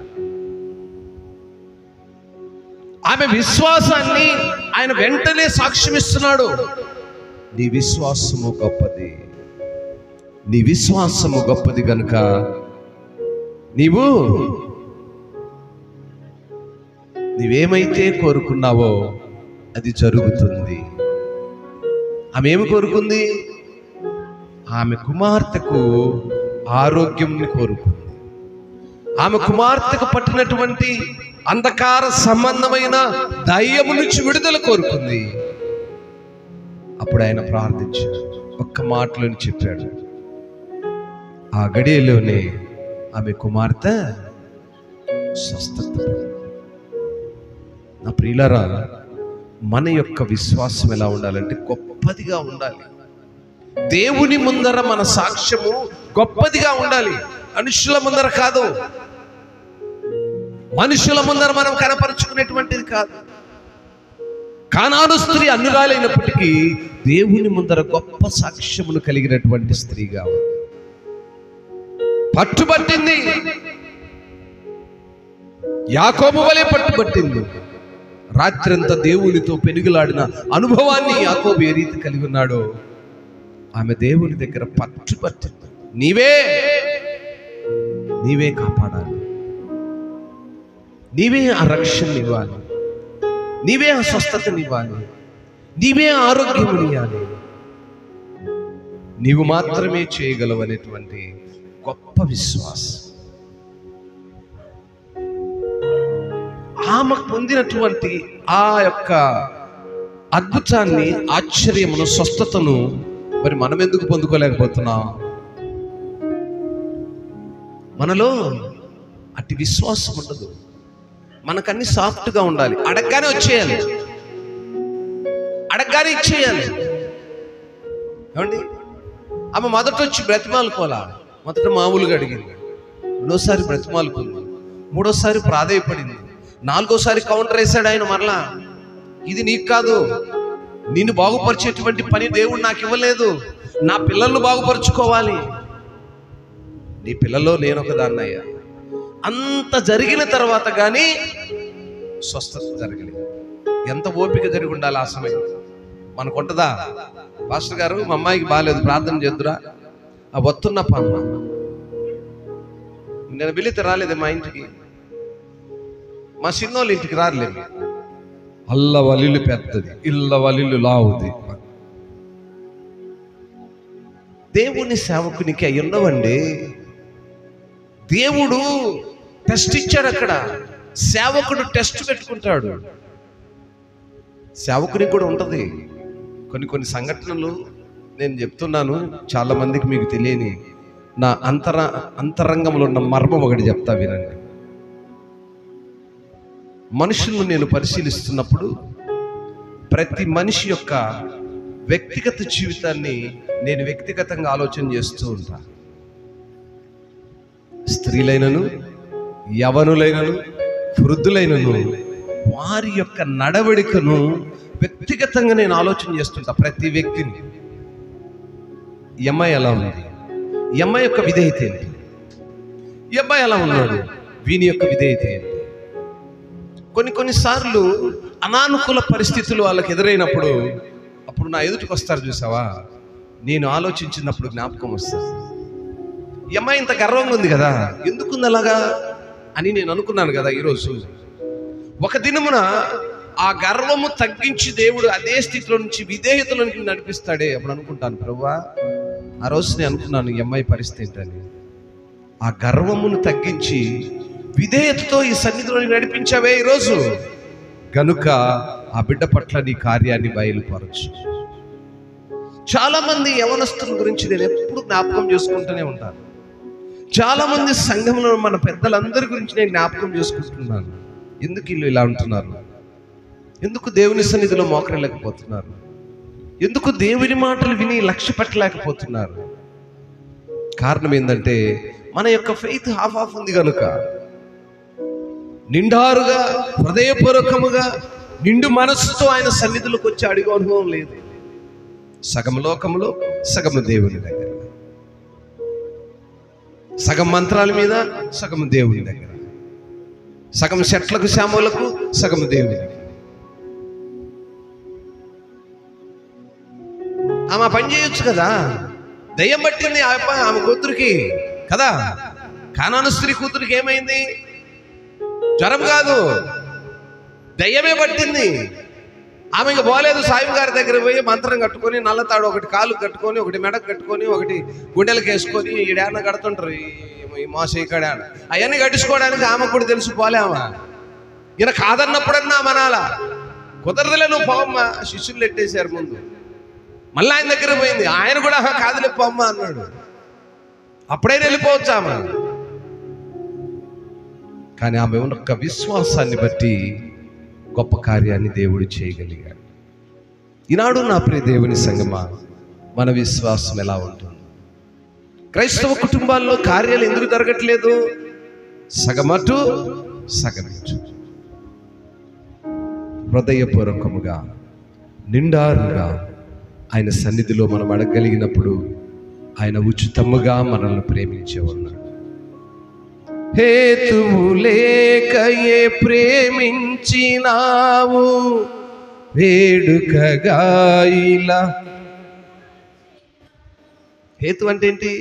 S1: ఆమె విశ్వాసాన్ని ఆయన వెంటనే సాక్ష్యం ఇస్తున్నాడు. నీ విశ్వాసము గొప్పది, నీ విశ్వాసము గొప్పది కనుక నీవేమైతే కోరుకున్నావో అది జరుగుతుంది. ఆమె ఏమి కోరుకుంది? ఆమె కుమార్తెకు ఆరోగ్యంని కోరుకుంది. ఆమె కుమార్తెకు పట్టినటువంటి అంధకార సంబంధమైన దయ్యము నుంచి విడుదల కోరుకుంది. అప్పుడు ఆయన ప్రార్థించాడు, ఒక్క మాటలోని చెప్పాడు. ఆ గడియలోనే ఆమె కుమార్తె స్వస్థత. నా ప్రియులారా, మన యొక్క విశ్వాసం ఎలా ఉండాలంటే గొప్పదిగా ఉండాలి. దేవుని ముందర మన సాక్ష్యము గొప్పదిగా ఉండాలి, మనుషుల ముందర కాదు. మనుషుల ముందర మనం కనపరుచుకునేటువంటిది కాదు. కానాను స్త్రీ అన్యురాలైనప్పటికీ దేవుని ముందర గొప్ప సాక్ష్యమును కలిగినటువంటి స్త్రీగా పట్టుబట్టింది. యాకోబు వలె పట్టుబట్టింది. రాత్రంతా దేవునితో పెనుగులాడిన అనుభవాన్ని యాకోబు ఏ రీతి కలిగి ఉన్నాడో ఆమె దేవుని దగ్గర పట్టుబట్టింది. నీవే కాపాడాలి, నీవే ఆ రక్షణ ఇవ్వాలి, నీవే ఆ స్వస్థతనివ్వాలి, నీవే ఆరోగ్యమునివ్వాలి, నీవు మాత్రమే చేయగలవు అనేటువంటి గొప్ప విశ్వాసం ఆమె పొందినటువంటి ఆ యొక్క అద్భుతాన్ని, ఆశ్చర్యమును, స్వస్థతను మరి మనం ఎందుకు పొందుకోలేకపోతున్నాం? మనలో అట్టి విశ్వాసం ఉండదు. మనకన్నీ సాఫ్ట్గా ఉండాలి. అడగగానే వచ్చేయాలి, అడగగానే ఇచ్చేయాలి. ఏమండి, ఆమె మొదట వచ్చి బ్రతిమాలుకోవాలా? మొదట మామూలుగా అడిగింది, రెండోసారి బ్రతిమాలుకుంది, మూడోసారి ప్రాధేయపడింది, నాలుగోసారి కౌంటర్ వేశాడు ఆయన. మరలా ఇది నీకు కాదు, నిన్ను బాగుపరిచేటువంటి పని దేవుడు నాకు ఇవ్వలేదు, నా పిల్లలను బాగుపరుచుకోవాలి. నీ పిల్లల్లో నేను ఒకదాన్ని అయ్యా. అంత జరిగిన తర్వాత కానీ స్వస్థత జరగలేదు. ఎంత ఓపిక జరిగి ఉండాలి ఆ సమయం. మనకుంటుందా? పాస్టర్ గారు మా అమ్మాయికి బాగాలేదు, ప్రార్థన చేద్దురా. ఆ వస్తున్న అమ్మ, నేను వెళితే రాలేదే మా ఇంటికి, మా చిన్నోళ్ళ ఇంటికి రాలేదు. అల్ల వలిలు పెద్దది, ఇళ్ళ వలిలు లావుది. దేవుని సేవకునికి అయి ఉన్నవండి. దేవుడు టెస్ట్ ఇచ్చాడు. అక్కడ సేవకుడు టెస్ట్ పెట్టుకుంటాడు. సేవకునికి కూడా ఉంటుంది. కొన్ని సంఘటనలు నేను చెప్తున్నాను, చాలా మందికి మీకు తెలియని నా అంతరంగంలో ఉన్న మర్మం ఒకటి చెప్తా, వినండి. మనుషులను నేను పరిశీలిస్తున్నప్పుడు ప్రతి మనిషి యొక్క వ్యక్తిగత జీవితాన్ని నేను వ్యక్తిగతంగా ఆలోచన చేస్తూ ఉంటా. స్త్రీలైనను, యవనులైనను, వృద్ధులైనను వారి యొక్క నడవడికను వ్యక్తిగతంగా నేను ఆలోచన చేస్తుంటా. ప్రతి వ్యక్తిని, ఈ అమ్మాయి ఎలా ఉంది, ఈ అమ్మాయి యొక్క విధేయత ఏంటి, ఈ అబ్బాయి ఎలా ఉన్నాడు, వీని యొక్క విధేయత ఏంటి. కొన్నిసార్లు అనానుకూల పరిస్థితులు వాళ్ళకి ఎదురైనప్పుడు అప్పుడు నా ఎదుటికి వస్తారు చూసావా, నేను ఆలోచించినప్పుడు జ్ఞాపకం వస్తుంది. ఈ అమ్మాయి ఇంత గర్వంగా ఉంది కదా, ఎందుకుంది అలాగా అని నేను అనుకున్నాను కదా. ఈరోజు ఒక దినమున ఆ గర్వము తగ్గించి దేవుడు అదే స్థితిలో నుంచి విధేయతలోనికి నడిపిస్తాడే. అప్పుడు అనుకుంటాను, ప్రభువా ఆ రోజు నేను అనుకున్నాను ఈ అమ్మాయి పరిస్థితి ఏంటని. ఆ గర్వమును తగ్గించి విధేయతతో ఈ సన్నిధిలోకి నడిపించావే ఈరోజు, గనుక ఆ బిడ్డ పట్ల నీ కార్యాన్ని బయలుపరచు. చాలా మంది యవనస్తుల గురించి నేను ఎప్పుడు జ్ఞాపకం చేసుకుంటూనే ఉంటాను. చాలా మంది సంఘంలో మన పెద్దలందరి గురించి నేను జ్ఞాపకం చేసుకుంటున్నాను. ఎందుకు వీళ్ళు ఇలా ఉంటున్నారు, ఎందుకు దేవుని సన్నిధిలో మోకరలేకపోతున్నారు? ఎందుకు దేవుని మాటలు విని లక్ష్య పెట్టలేకపోతున్నారు? కారణం ఏంటంటే మన యొక్క ఫెయిత్ హాఫ్ ఉంది కనుక. నిండారుగా హృదయపూర్వకముగా నిండు మనస్సుతో ఆయన సన్నిధిలోకి వచ్చి అడిగే అనుభవం లేదు. సగం లోకంలో, సగం దేవుని దగ్గర, సగం మంత్రాల మీద, సగం దేవుని దగ్గర, సగం చెట్లకు శామలకు, సగం దేవుని. ఆమె పని చేయొచ్చు కదా, దయ్యం పట్టింది ఆమె కూతురికి కదా. కానాను స్త్రీ కూతురికి ఏమైంది? జ్వరం కాదు, దయ్యమే పట్టింది. ఆమె ఇంకా పోలేదు. సాయం గారి దగ్గర పోయి మంత్రం కట్టుకొని, నల్లతాడు ఒకటి కాలు కట్టుకొని, ఒకటి మెడకు కట్టుకొని, ఒకటి గుండెలకు వేసుకొని ఈడాన కడుతుంటారు ఈ మోసైకాడ. అవన్నీ కట్టించుకోవడానికి ఆమెకు కూడా తెలుసు. పోలే ఆమె ఈయన కాదన్నప్పుడన్నా మనాలా, కుదరదులే నువ్వు పోమ్మా. శిష్యులు ఎట్టేశారు ముందు. మళ్ళీ ఆయన దగ్గర పోయింది. ఆయన కూడా కాదులే పోమ్మా అన్నాడు. అప్పుడైనా వెళ్ళిపోవచ్చు ఆమె. కానీ ఆమె ఉన్న విశ్వాసాన్ని బట్టి గొప్ప కార్యాన్ని దేవుడు చేయగలిగాడు. ఈనాడు నా ప్రియ దేవుని సంగమా, మన విశ్వాసం ఎలా ఉంటుంది? క్రైస్తవ కుటుంబాల్లో కార్యాలు ఎందుకు జరగట్లేదు? సగమటు సగమిటు. హృదయపూర్వకముగా నిండారుగా ఆయన సన్నిధిలో మనం అడగలిగినప్పుడు ఆయన ఉచితముగా మనల్ని ప్రేమించే ఉన్నాడు. హేతువు లేకయే ప్రేమించినావు వేడుకగా ఇలా. హేతు అంటే ఏంటి?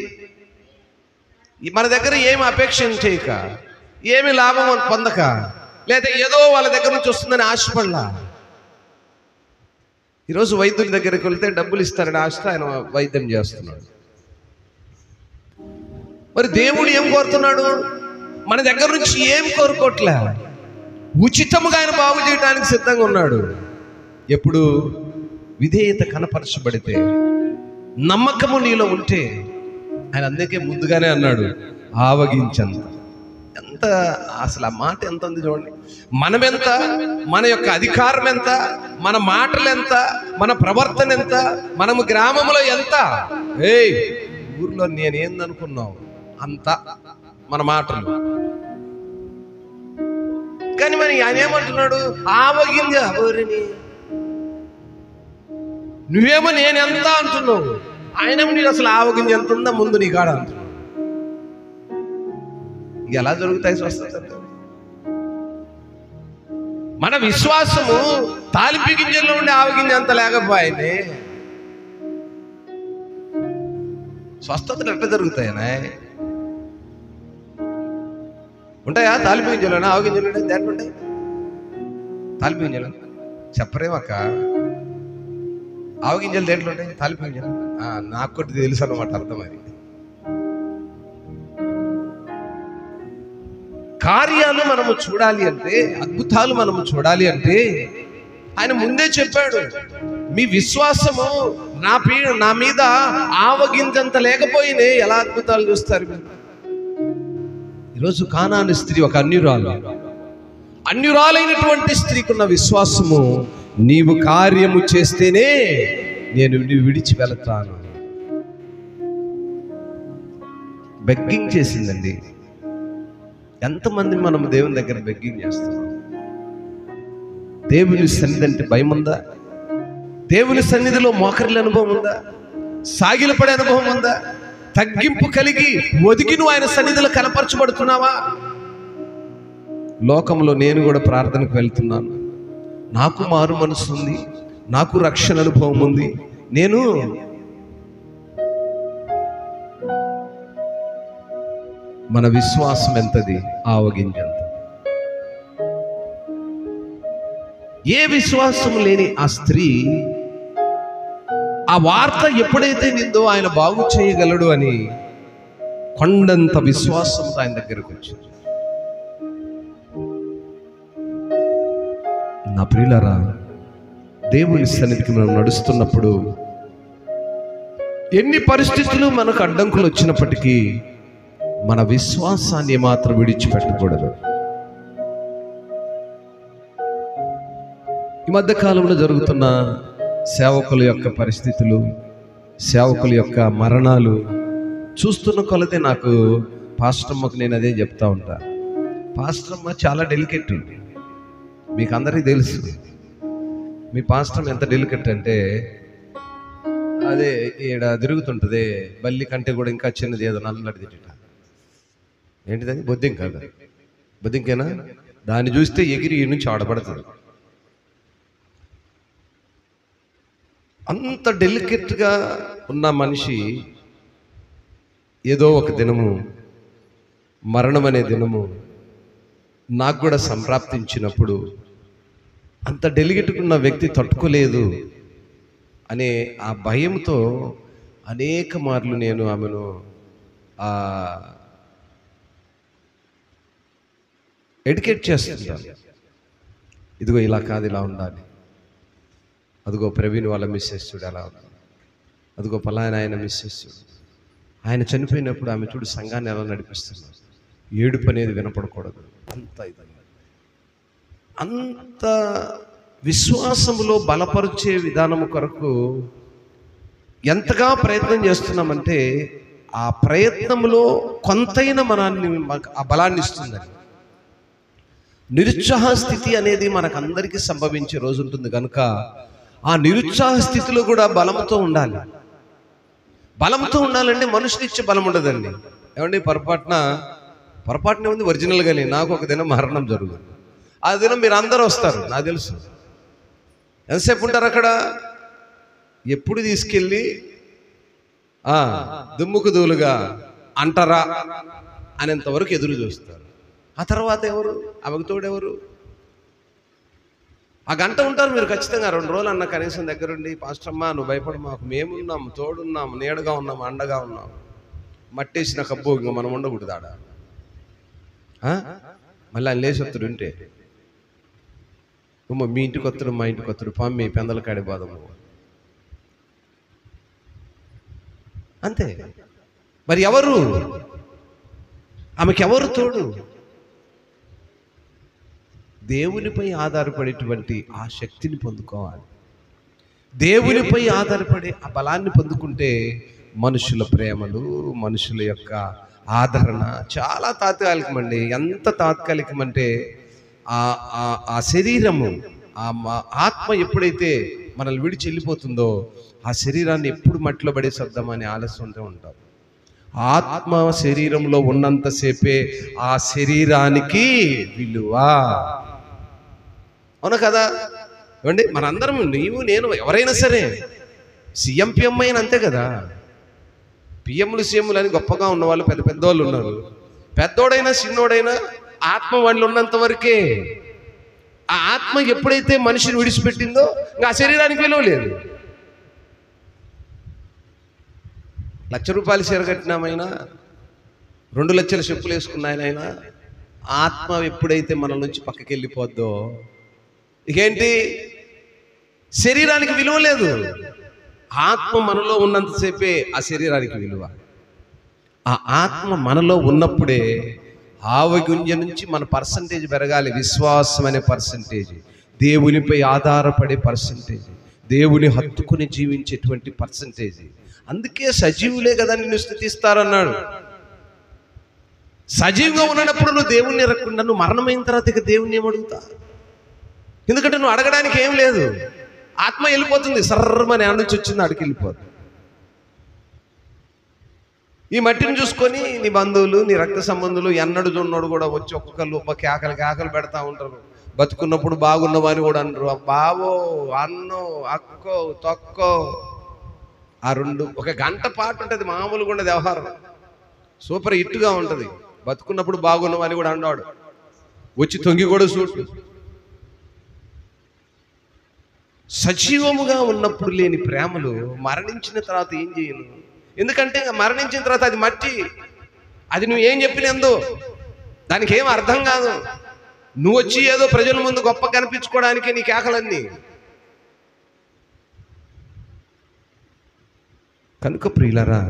S1: మన దగ్గర ఏమి అపేక్ష చేయక, ఏమి లాభం పొందక, లేదా ఏదో వాళ్ళ దగ్గర నుంచి వస్తుందని ఆశపడలా. ఈరోజు వైద్యుల దగ్గరికి వెళ్తే డబ్బులు ఇస్తారని ఆశతో ఆయన వైద్యం చేస్తున్నాడు. మరి దేవుడు ఏం కోరుతున్నాడు? మన దగ్గర నుంచి ఏం కోరుకోవట్లే, ఉచితముగా ఆయన బాగు చేయడానికి సిద్ధంగా ఉన్నాడు. ఎప్పుడు విధేయత కనపరచబడితే, నమ్మకము నీలో ఉంటే ఆయన అందుకే ముందుగానే అన్నాడు ఆవగించంత. ఎంత అసలు ఆ మాట ఎంత ఉంది చూడండి. మనమెంత, మన యొక్క అధికారం ఎంత, మన మాటలు ఎంత, మన ప్రవర్తన ఎంత, మనము గ్రామంలో ఎంత, ఊర్లో నేనేందనుకున్నావు అంత మన మాటలు. కానీ మరి ఆయన ఏమంటున్నాడు? ఆవగింజ. నువ్వేమో నేనెంత అంటున్నావు, ఆయనేమో నేను అసలు ఆవగింజ ఎంత ఉందా ముందు నీ కాడ అంటున్నావు. ఎలా జరుగుతాయి స్వస్థత? మన విశ్వాసము తాలింపు గింజల్లో ఉండే ఆవగింజ అంత లేకపోయానే స్వస్థతలు ఎట్లా జరుగుతాయనా? ఉంటాయా తాలింపు గింజలోనా? ఆవగింజలు ఉంటాయి? దేంట్లో ఉంటాయి తాలింపు గింజలు? చెప్పరేమక్క. ఆవగింజలు దేంట్లో ఉంటాయి? తాలింపు గింజలు. నాకు కొట్టి తెలుసు అన్నమాట, అర్థం. అది కార్యాలు మనము చూడాలి అంటే, అద్భుతాలు మనము చూడాలి అంటే ఆయన ముందే చెప్పాడు, మీ విశ్వాసము నా మీద ఆవగింజంత లేకపోయినే ఎలా అద్భుతాలు చూస్తారు మీరు? ఈరోజు కానాను స్త్రీ ఒక అన్యురాలైనటువంటి స్త్రీకి ఉన్న విశ్వాసము, నీవు కార్యము చేస్తేనే నేను విడిచి వెళతాను. బెగ్గింగ్ చేసిందండి. ఎంతమంది మనం దేవుని దగ్గర బెగ్గింగ్ చేస్తున్నాం? దేవుని సన్నిధి అంటే భయం ఉందా? దేవుని సన్నిధిలో మోకరిల అనుభవం ఉందా? సాగిలపడే అనుభవం ఉందా? తగ్గింపు కలిగి ఒదిగి నువ్వు ఆయన సన్నిధిలో కనపరచబడుతున్నావా? లోకంలో నేను కూడా ప్రార్థనకు వెళ్తున్నాను, నాకు మారు మనసు ఉంది, నాకు రక్షణ అనుభవం ఉంది, నేను మన విశ్వాసం ఎంతది? ఆవగింజంత. ఏ విశ్వాసం లేని ఆ స్త్రీ ఆ వార్త ఎప్పుడైతే నిందో ఆయన బాగు చేయగలడు అని కొండంత విశ్వాసంతో ఆయన దగ్గరకు వచ్చింది. నా ప్రియులారా, దేవుని సన్నిధికి మనం నడుస్తున్నప్పుడు ఎన్ని పరిస్థితులు మనకు అడ్డంకులు వచ్చినప్పటికీ మన విశ్వాసాన్ని మాత్రం విడిచిపెట్టకూడదు. ఈ మధ్య కాలంలో జరుగుతున్న సేవకుల యొక్క పరిస్థితులు, సేవకుల యొక్క మరణాలు చూస్తున్న కొలతే నాకు పాస్టమ్మకు నేను అదే చెప్తా ఉంటా. పాస్టమ్మ చాలా డెలికేట్, మీకు అందరికీ తెలుసు. మీ పాస్టమ్ ఎంత డెలికేట్ అంటే అదే ఈడ తిరుగుతుంటుంది, బల్లి కంటే కూడా ఇంకా చిన్నది ఏదో నల్లటి తిట్ట, ఏంటిదని బొద్దింక కదా, బొద్దింకేనా, దాన్ని చూస్తే ఎగిరి ఈ నుంచి ఆడబడుతుంది. అంత డెలికేట్గా ఉన్న మనిషి ఏదో ఒక దినము, మరణం అనే దినము నాకు కూడా సంప్రాప్తించినప్పుడు అంత డెలికేట్గా ఉన్న వ్యక్తి తట్టుకోలేదు అనే ఆ భయంతో అనేక మార్లు నేను ఆమెను ఎడ్యుకేట్ చేస్తున్నాను. ఇదిగో ఇలా కాదు, ఇలా ఉండాలి, అదిగో ప్రవీణ్ వాళ్ళ మిస్సెస్ చూడు అలా ఉంది, అదిగో పలానా ఆయన మిస్సెస్ చూడు, ఆయన చనిపోయినప్పుడు ఆమె చూడు సంఘాన్ని ఎలా నడిపిస్తున్నారు, ఏడుపు అనేది వినపడకూడదు. అంత విశ్వాసములో బలపరిచే విధానము కొరకు ఎంతగా ప్రయత్నం చేస్తున్నామంటే ఆ ప్రయత్నంలో కొంతైన మనాన్ని ఆ బలాన్ని ఇస్తుందని. నిరుత్సాహ స్థితి అనేది మనకందరికీ సంభవించే రోజు ఉంటుంది కనుక ఆ నిరుత్సాహ స్థితిలో కూడా బలంతో ఉండాలి. బలంతో ఉండాలంటే మనుషునిచ్చే బలం ఉండదండి. ఏమండి, పొరపాటునే ఉంది, ఒరిజినల్గానే నాకు ఒక దినం మరణం జరుగుతుంది. ఆ దినం మీరు అందరూ వస్తారు, నాకు తెలుసు. ఎంతసేపు ఉంటారు అక్కడ? ఎప్పుడు తీసుకెళ్ళి దుమ్ముకు దూలుగా అంటారా అనేంతవరకు ఎదురు చూస్తారు. ఆ తర్వాత ఎవరు? ఆమెకు తోడెవరు? ఆ గంట ఉంటారు మీరు ఖచ్చితంగా. 2 రోజులు అన్న కనీసం దగ్గరుండి, పాస్టమ్మ నువ్వు భయపడు, మాకు మేమున్నాం, తోడున్నాం, నీడగా ఉన్నాం, అండగా ఉన్నాం. మట్టేసిన కబ్బు ఇంకా మనం ఉండకూడదు ఆడ. మళ్ళీ ఆయన లేసొత్తుడు ఉంటే మీ ఇంటికి వత్తుడు, మా ఇంటికి వత్తుడు, మీ పెందల కాడి బాధము అంతే. మరి ఎవరు ఆమెకి? ఎవరు తోడు? దేవునిపై ఆధారపడేటువంటి ఆ శక్తిని పొందుకోవాలి. దేవునిపై ఆధారపడే ఆ బలాన్ని పొందుకుంటే మనుషుల ప్రేమలు, మనుషుల యొక్క ఆదరణ చాలా తాత్కాలికమండి. ఎంత తాత్కాలికమంటే ఆ శరీరము, ఆత్మ ఎప్పుడైతే మనల్ని విడిచి వెళ్ళిపోతుందో ఆ శరీరాన్ని ఎప్పుడు మట్టిలో పడేసేద్దామని ఆలస్యంతో ఉంటారు. ఆత్మ శరీరంలో ఉన్నంతసేపే ఆ శరీరానికి విలువ. అవును కదా? ఏమండి, మనందరం, నీవు నేను ఎవరైనా సరే, సీఎం పిఎం అయినా అంతే కదా. పిఎంలు సీఎంలు అని గొప్పగా ఉన్నవాళ్ళు పెద్ద పెద్దవాళ్ళు ఉన్నారు. పెద్దోడైనా చిన్నోడైనా ఆత్మ వాళ్ళు ఉన్నంత వరకే. ఆ ఆత్మ ఎప్పుడైతే మనిషిని విడిచిపెట్టిందో ఇంకా ఆ శరీరానికి విలువ లేదు. 1,00,000 రూపాయలు చీర కట్టినామైనా, 2 లక్షల చెప్పులు వేసుకున్నాయనైనా ఆత్మ ఎప్పుడైతే మన నుంచి పక్కకి వెళ్ళిపోద్దో ఇకేంటి? శరీరానికి విలువ లేదు. ఆత్మ మనలో ఉన్నంతసేపే ఆ శరీరానికి విలువ. ఆ ఆత్మ మనలో ఉన్నప్పుడే ఆవగుంజ నుంచి మన పర్సంటేజ్ పెరగాలి. విశ్వాసం అనే పర్సంటేజ్, దేవునిపై ఆధారపడే పర్సంటేజ్, దేవుని హత్తుకుని జీవించేటువంటి పర్సంటేజ్. అందుకే సజీవులే కదా నిన్ను స్తుతిస్తారన్నాడు. సజీవంగా ఉన్నప్పుడు నువ్వు దేవుణ్ణి ఎరగకుండా నువ్వు మరణమైన తర్వాత ఇక దేవుణ్ణి ఏమడుగుతా? ఎందుకంటే నువ్వు అడగడానికి ఏం లేదు. ఆత్మ వెళ్ళిపోతుంది, సర్రమని ఆ నుంచి వచ్చింది అడికి వెళ్ళిపోతుంది. ఈ మట్టిని చూసుకొని నీ బంధువులు, నీ రక్త సంబంధులు, ఎన్నడు చూన్నోడు కూడా వచ్చి ఒక్కొక్కరు కేకలు పెడతా ఉంటారు. బతుకున్నప్పుడు బాగున్నవాని కూడా అంటారు, బావో, అన్నో, అక్కో, తొక్కో. ఆ 2 1 గంట పాటు ఉంటుంది, మామూలుగా ఉండదు వ్యవహారం, సూపర్ హిట్గా ఉంటుంది. బతుకున్నప్పుడు బాగున్నవాని కూడా అన్నాడు, వచ్చి తొంగి కూడా చూడు. సజీవముగా ఉన్నప్పుడు లేని ప్రేమలు మరణించిన తర్వాత ఏం చేయను? ఎందుకంటే మరణించిన తర్వాత అది మట్టి, అది నువ్వు ఏం చెప్పినందో దానికి ఏం అర్థం కాదు. నువ్వు వచ్చి ఏదో ప్రజల ముందు గొప్ప కనిపించుకోవడానికి నీ కేకలన్నీ. కనుక ప్రియులారా,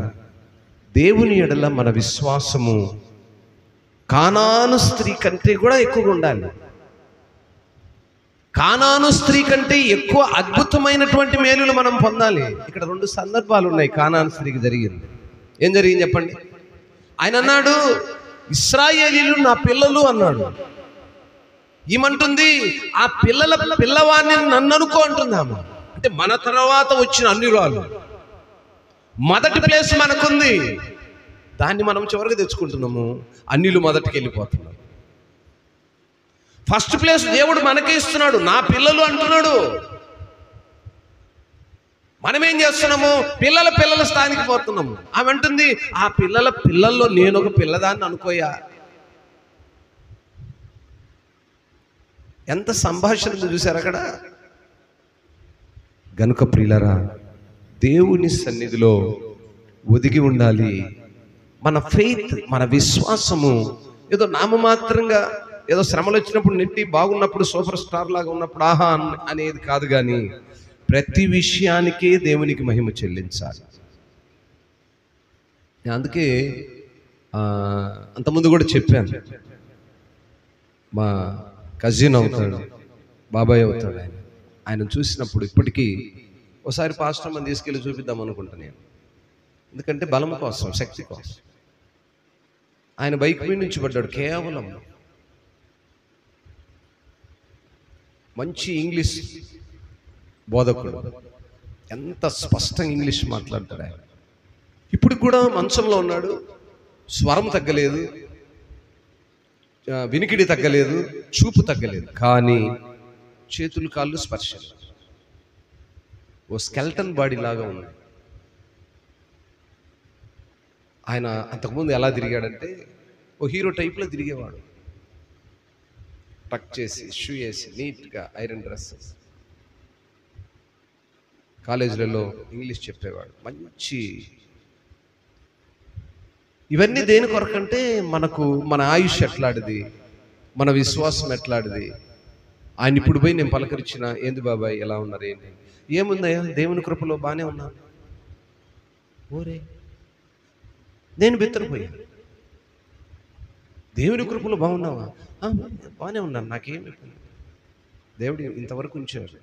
S1: దేవుని ఎడల మన విశ్వాసము కానాను స్త్రీ కంటే కూడా ఎక్కువగా ఉండాలి. కానాను స్త్రీ కంటే ఎక్కువ అద్భుతమైనటువంటి మేలులు మనం పొందాలి. ఇక్కడ 2 సందర్భాలు ఉన్నాయి కానాను స్త్రీకి జరిగింది. ఏం జరిగింది చెప్పండి? ఆయన అన్నాడు, ఇశ్రాయేలీయులు నా పిల్లలు అన్నాడు. ఏమంటుంది? ఆ పిల్లవాడిని నన్ను అనుకో అంటుందాము. అంటే మన తర్వాత వచ్చిన అన్యురాలు మొదటి ప్లేస్ మనకుంది, దాన్ని మనం చివరికి తెచ్చుకుంటున్నాము. అన్యులు మొదటికి వెళ్ళిపోతున్నారు. ఫస్ట్ ప్లేస్ దేవుడు మనకే ఇస్తున్నాడు. నా పిల్లలు అంటున్నాడు. మనం ఏం చేస్తున్నాము? పిల్లల స్థానికి పోతున్నాము. ఆమె అంటుంది, ఆ పిల్లల్లో నేను ఒక పిల్లదాన్ని అనుకోయా. ఎంత సంభాషణ చూశారు అక్కడ. గనుక ప్రియులరా, దేవుని సన్నిధిలో ఒదిగి ఉండాలి. మన ఫెయిత్, మన విశ్వాసము ఏదో నామమాత్రంగా, ఏదో శ్రమలు వచ్చినప్పుడు నెట్టి బాగున్నప్పుడు సూపర్ స్టార్ లాగా ఉన్నప్పుడు ఆహా అనేది కాదు, కానీ ప్రతి విషయానికే దేవునికి మహిమ చెల్లించాలి. అందుకే అంతకుముందు కూడా చెప్పాను, మా కజిన్ అవుతాడు, బాబాయ్ అవుతాడు. ఆయన చూసినప్పుడు ఇప్పటికీ ఒకసారి పాస్టర్ మనం తీసుకెళ్ళి చూపిద్దాం అనుకుంటాను నేను. ఎందుకంటే బలం కోసం, శక్తి కోసం. ఆయన బైక్ మీద నుంచి పడ్డాడు. కేవలం మంచి ఇంగ్లీష్ బోధకుడు, ఎంత స్పష్టంగా ఇంగ్లీష్ మాట్లాడతాడు ఆయన. ఇప్పుడు కూడా మంచంలో ఉన్నాడు, స్వరం తగ్గలేదు, వినికిడి తగ్గలేదు, చూపు తగ్గలేదు, కానీ చేతులు కాళ్ళు స్పర్శ, ఓ స్కెల్టన్ బాడీ లాగా ఉంది. ఆయన అంతకుముందు ఎలా తిరిగాడంటే ఓ హీరో టైప్లో తిరిగేవాడు. టక్ చేసి, షూ వేసి, నీట్గా ఐరన్ డ్రెస్సెస్. కాలేజీలలో ఇంగ్లీష్ చెప్పేవాడు, మంచి. ఇవన్నీ దేని కొరకంటే మనకు మన ఆయుష్ ఎట్లాడిది, మన విశ్వాసం ఎట్లాడిది. ఆయన ఇప్పుడు పోయి నేను పలకరించిన, ఏంది బాబాయ్ ఎలా ఉన్నారు, ఏంటి, ఏముందయ్యా దేవుని కృపలో బాగానే ఉన్నాను. ఓరే, నేను బెత్తరపోయా. దేవుని కృపలో బాగున్నావా? బాగానే ఉన్నాను, నాకేమి. దేవుడు ఇంతవరకు ఉంచాడు.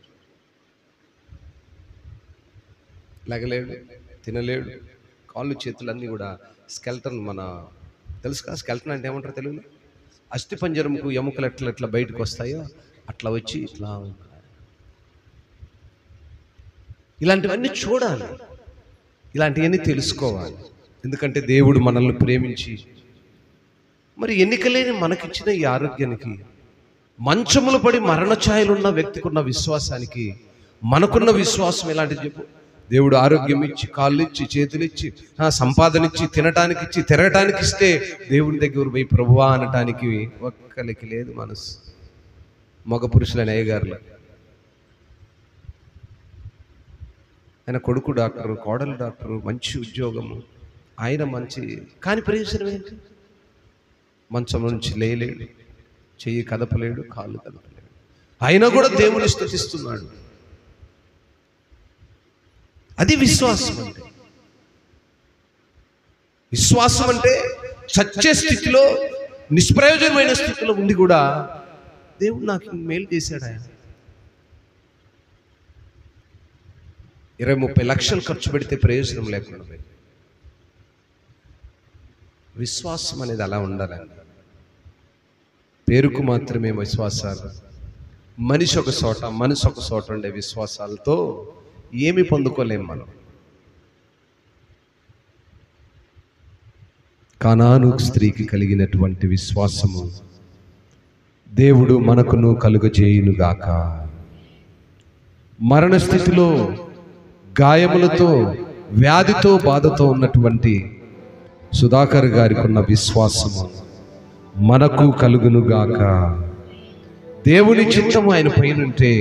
S1: లెగలేడు, తినలేడు, కాళ్ళు చేతులన్నీ కూడా స్కెల్టన్. మన తెలుసు కదా స్కెల్టన్ అంటే ఏమంటారు తెలుగులో? అస్థి పంజరముకు ఎముకలు ఎట్లా బయటకు వస్తాయో అట్లా వచ్చి ఇట్లా. ఇలాంటివన్నీ చూడాలి, ఇలాంటివన్నీ తెలుసుకోవాలి. ఎందుకంటే దేవుడు మనల్ని ప్రేమించి మరి ఎన్నికలేని మనకిచ్చిన ఈ ఆరోగ్యానికి, మంచములు పడి మరణ ఛాయలున్న వ్యక్తికి ఉన్న విశ్వాసానికి మనకున్న విశ్వాసం ఎలాంటిది చెప్పు? దేవుడు ఆరోగ్యం ఇచ్చి, కాళ్ళు ఇచ్చి, చేతులు ఇచ్చి, సంపాదన ఇచ్చి, తినటానికి ఇచ్చి, తిరగటానికి ఇస్తే దేవుని దగ్గర పోయి ప్రభువా అనటానికి ఒక్కరికి లేదు మనసు. మగ పురుషులైన అయ్యగారులు, ఆయన కొడుకు డాక్టరు, కోడలు డాక్టరు, మంచి ఉద్యోగము, ఆయన మంచి. కానీ ప్రయోజనం ఏంటి? మంచం నుంచి లేలేడు, చెయ్యి కదపలేడు, కాళ్ళు కదపలేడు, అయినా కూడా దేవుని స్తుతిస్తున్నాడు. అది విశ్వాసం అంటే. విశ్వాసం అంటే సత్య స్థితిలో, నిష్ప్రయోజనమైన స్థితిలో ఉండి కూడా దేవుడు నాకు మేలు చేశాడు. ఆయన 20-30 లక్షలు ఖర్చు పెడితే ప్రయోజనం లేకుండా విశ్వాసం అనేది అలా ఉండాలండి. పేరుకు మాత్రమే విశ్వాసాలు. మనిషి ఒక చోట, మనసు ఒక చోట ఉండే విశ్వాసాలతో ఏమి పొందుకోలేము మనం. కానాను స్త్రీకి కలిగినటువంటి విశ్వాసము దేవుడు మనకును కలుగజేయునుగాక. మరణ స్థితిలో, గాయములతో, వ్యాధితో, బాధతో ఉన్నటువంటి సుధాకర్ గారికి ఉన్న విశ్వాసము మనకు కలుగునుగాక. దేవుని చిత్తము ఆయన పైనుంటే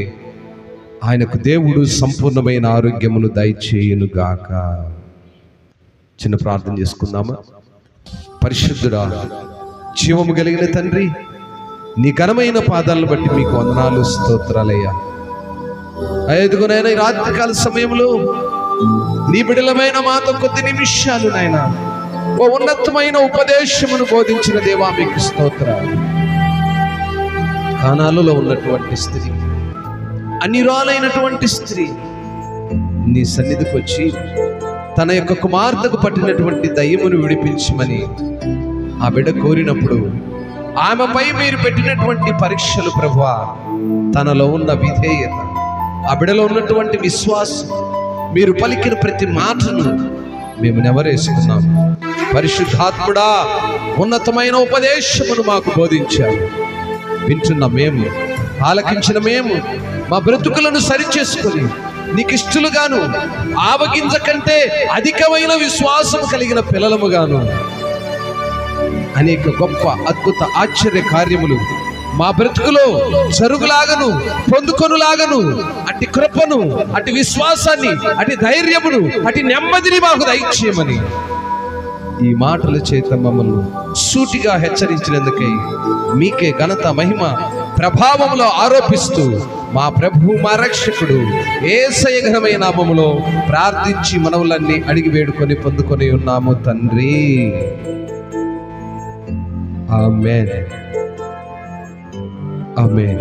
S1: ఆయనకు దేవుడు సంపూర్ణమైన ఆరోగ్యమును దయచేయునుగాక. చిన్న ప్రార్థన చేసుకుందామా? పరిశుద్ధుడా, జీవము కలిగిన తండ్రి, నీ ఘనమైన పాదాలను బట్టి మీకు వందనాలు, స్తోత్రాలయ్యా. ఎదుగునైనా ఈ రాత్రికాల సమయంలో నీ బిడలమైన మాతో కొద్ది నిమిషాలు నాయన ఓ ఉన్నతమైన ఉపదేశమును బోధించిన దేవా మీకు స్తోత్రాలు. కానాలలో ఉన్నటువంటి స్త్రీ అన్యురాలైనటువంటి స్త్రీ నీ సన్నిధికి వచ్చి తన యొక్క కుమార్తెకు పట్టినటువంటి దయ్యమును విడిపించమని ఆ బిడ్డ కోరినప్పుడు ఆమెపై మీరు పెట్టినటువంటి పరీక్షలు ప్రభువా, తనలో ఉన్న విధేయత, ఆ బిడ్డలో ఉన్నటువంటి విశ్వాసం, మీరు పలికిన ప్రతి మాటను మేము నెవరేసుకున్నాం. పరిశుద్ధాత్ముడా, ఉన్నతమైన ఉపదేశమును మాకు బోధించారు. వింటున్న మేము, ఆలకించిన మేము మా బ్రతుకులను సరిచేసుకొని నీకిష్టలుగాను, ఆవగింజ కంటే అధికమైన విశ్వాసం కలిగిన పిల్లలముగాను అనేక గొప్ప అద్భుత ఆశ్చర్య కార్యములు మా బ్రతుకులో జరుగులాగను, పొందుకొనులాగను అట్టి కృపను, అట్టి విశ్వాసాన్ని, అట్టి ధైర్యమును, అట్టి నెమ్మదిని మాకు దయచేయమని ఈ మాటల చేత మమ్మల్ని సూటిగా హెచ్చరించినందుకై మీకే ఘనత, మహిమ, ప్రభావములో ఆరోపిస్తూ మా ప్రభు, మా రక్షకుడు యేసయ్య ఘనమైన నామములో ప్రార్థించి మనవులన్నీ అడిగి వేడుకొని పొందుకొని ఉన్నాము తండ్రి. ఆమేన్. ఆమేన్.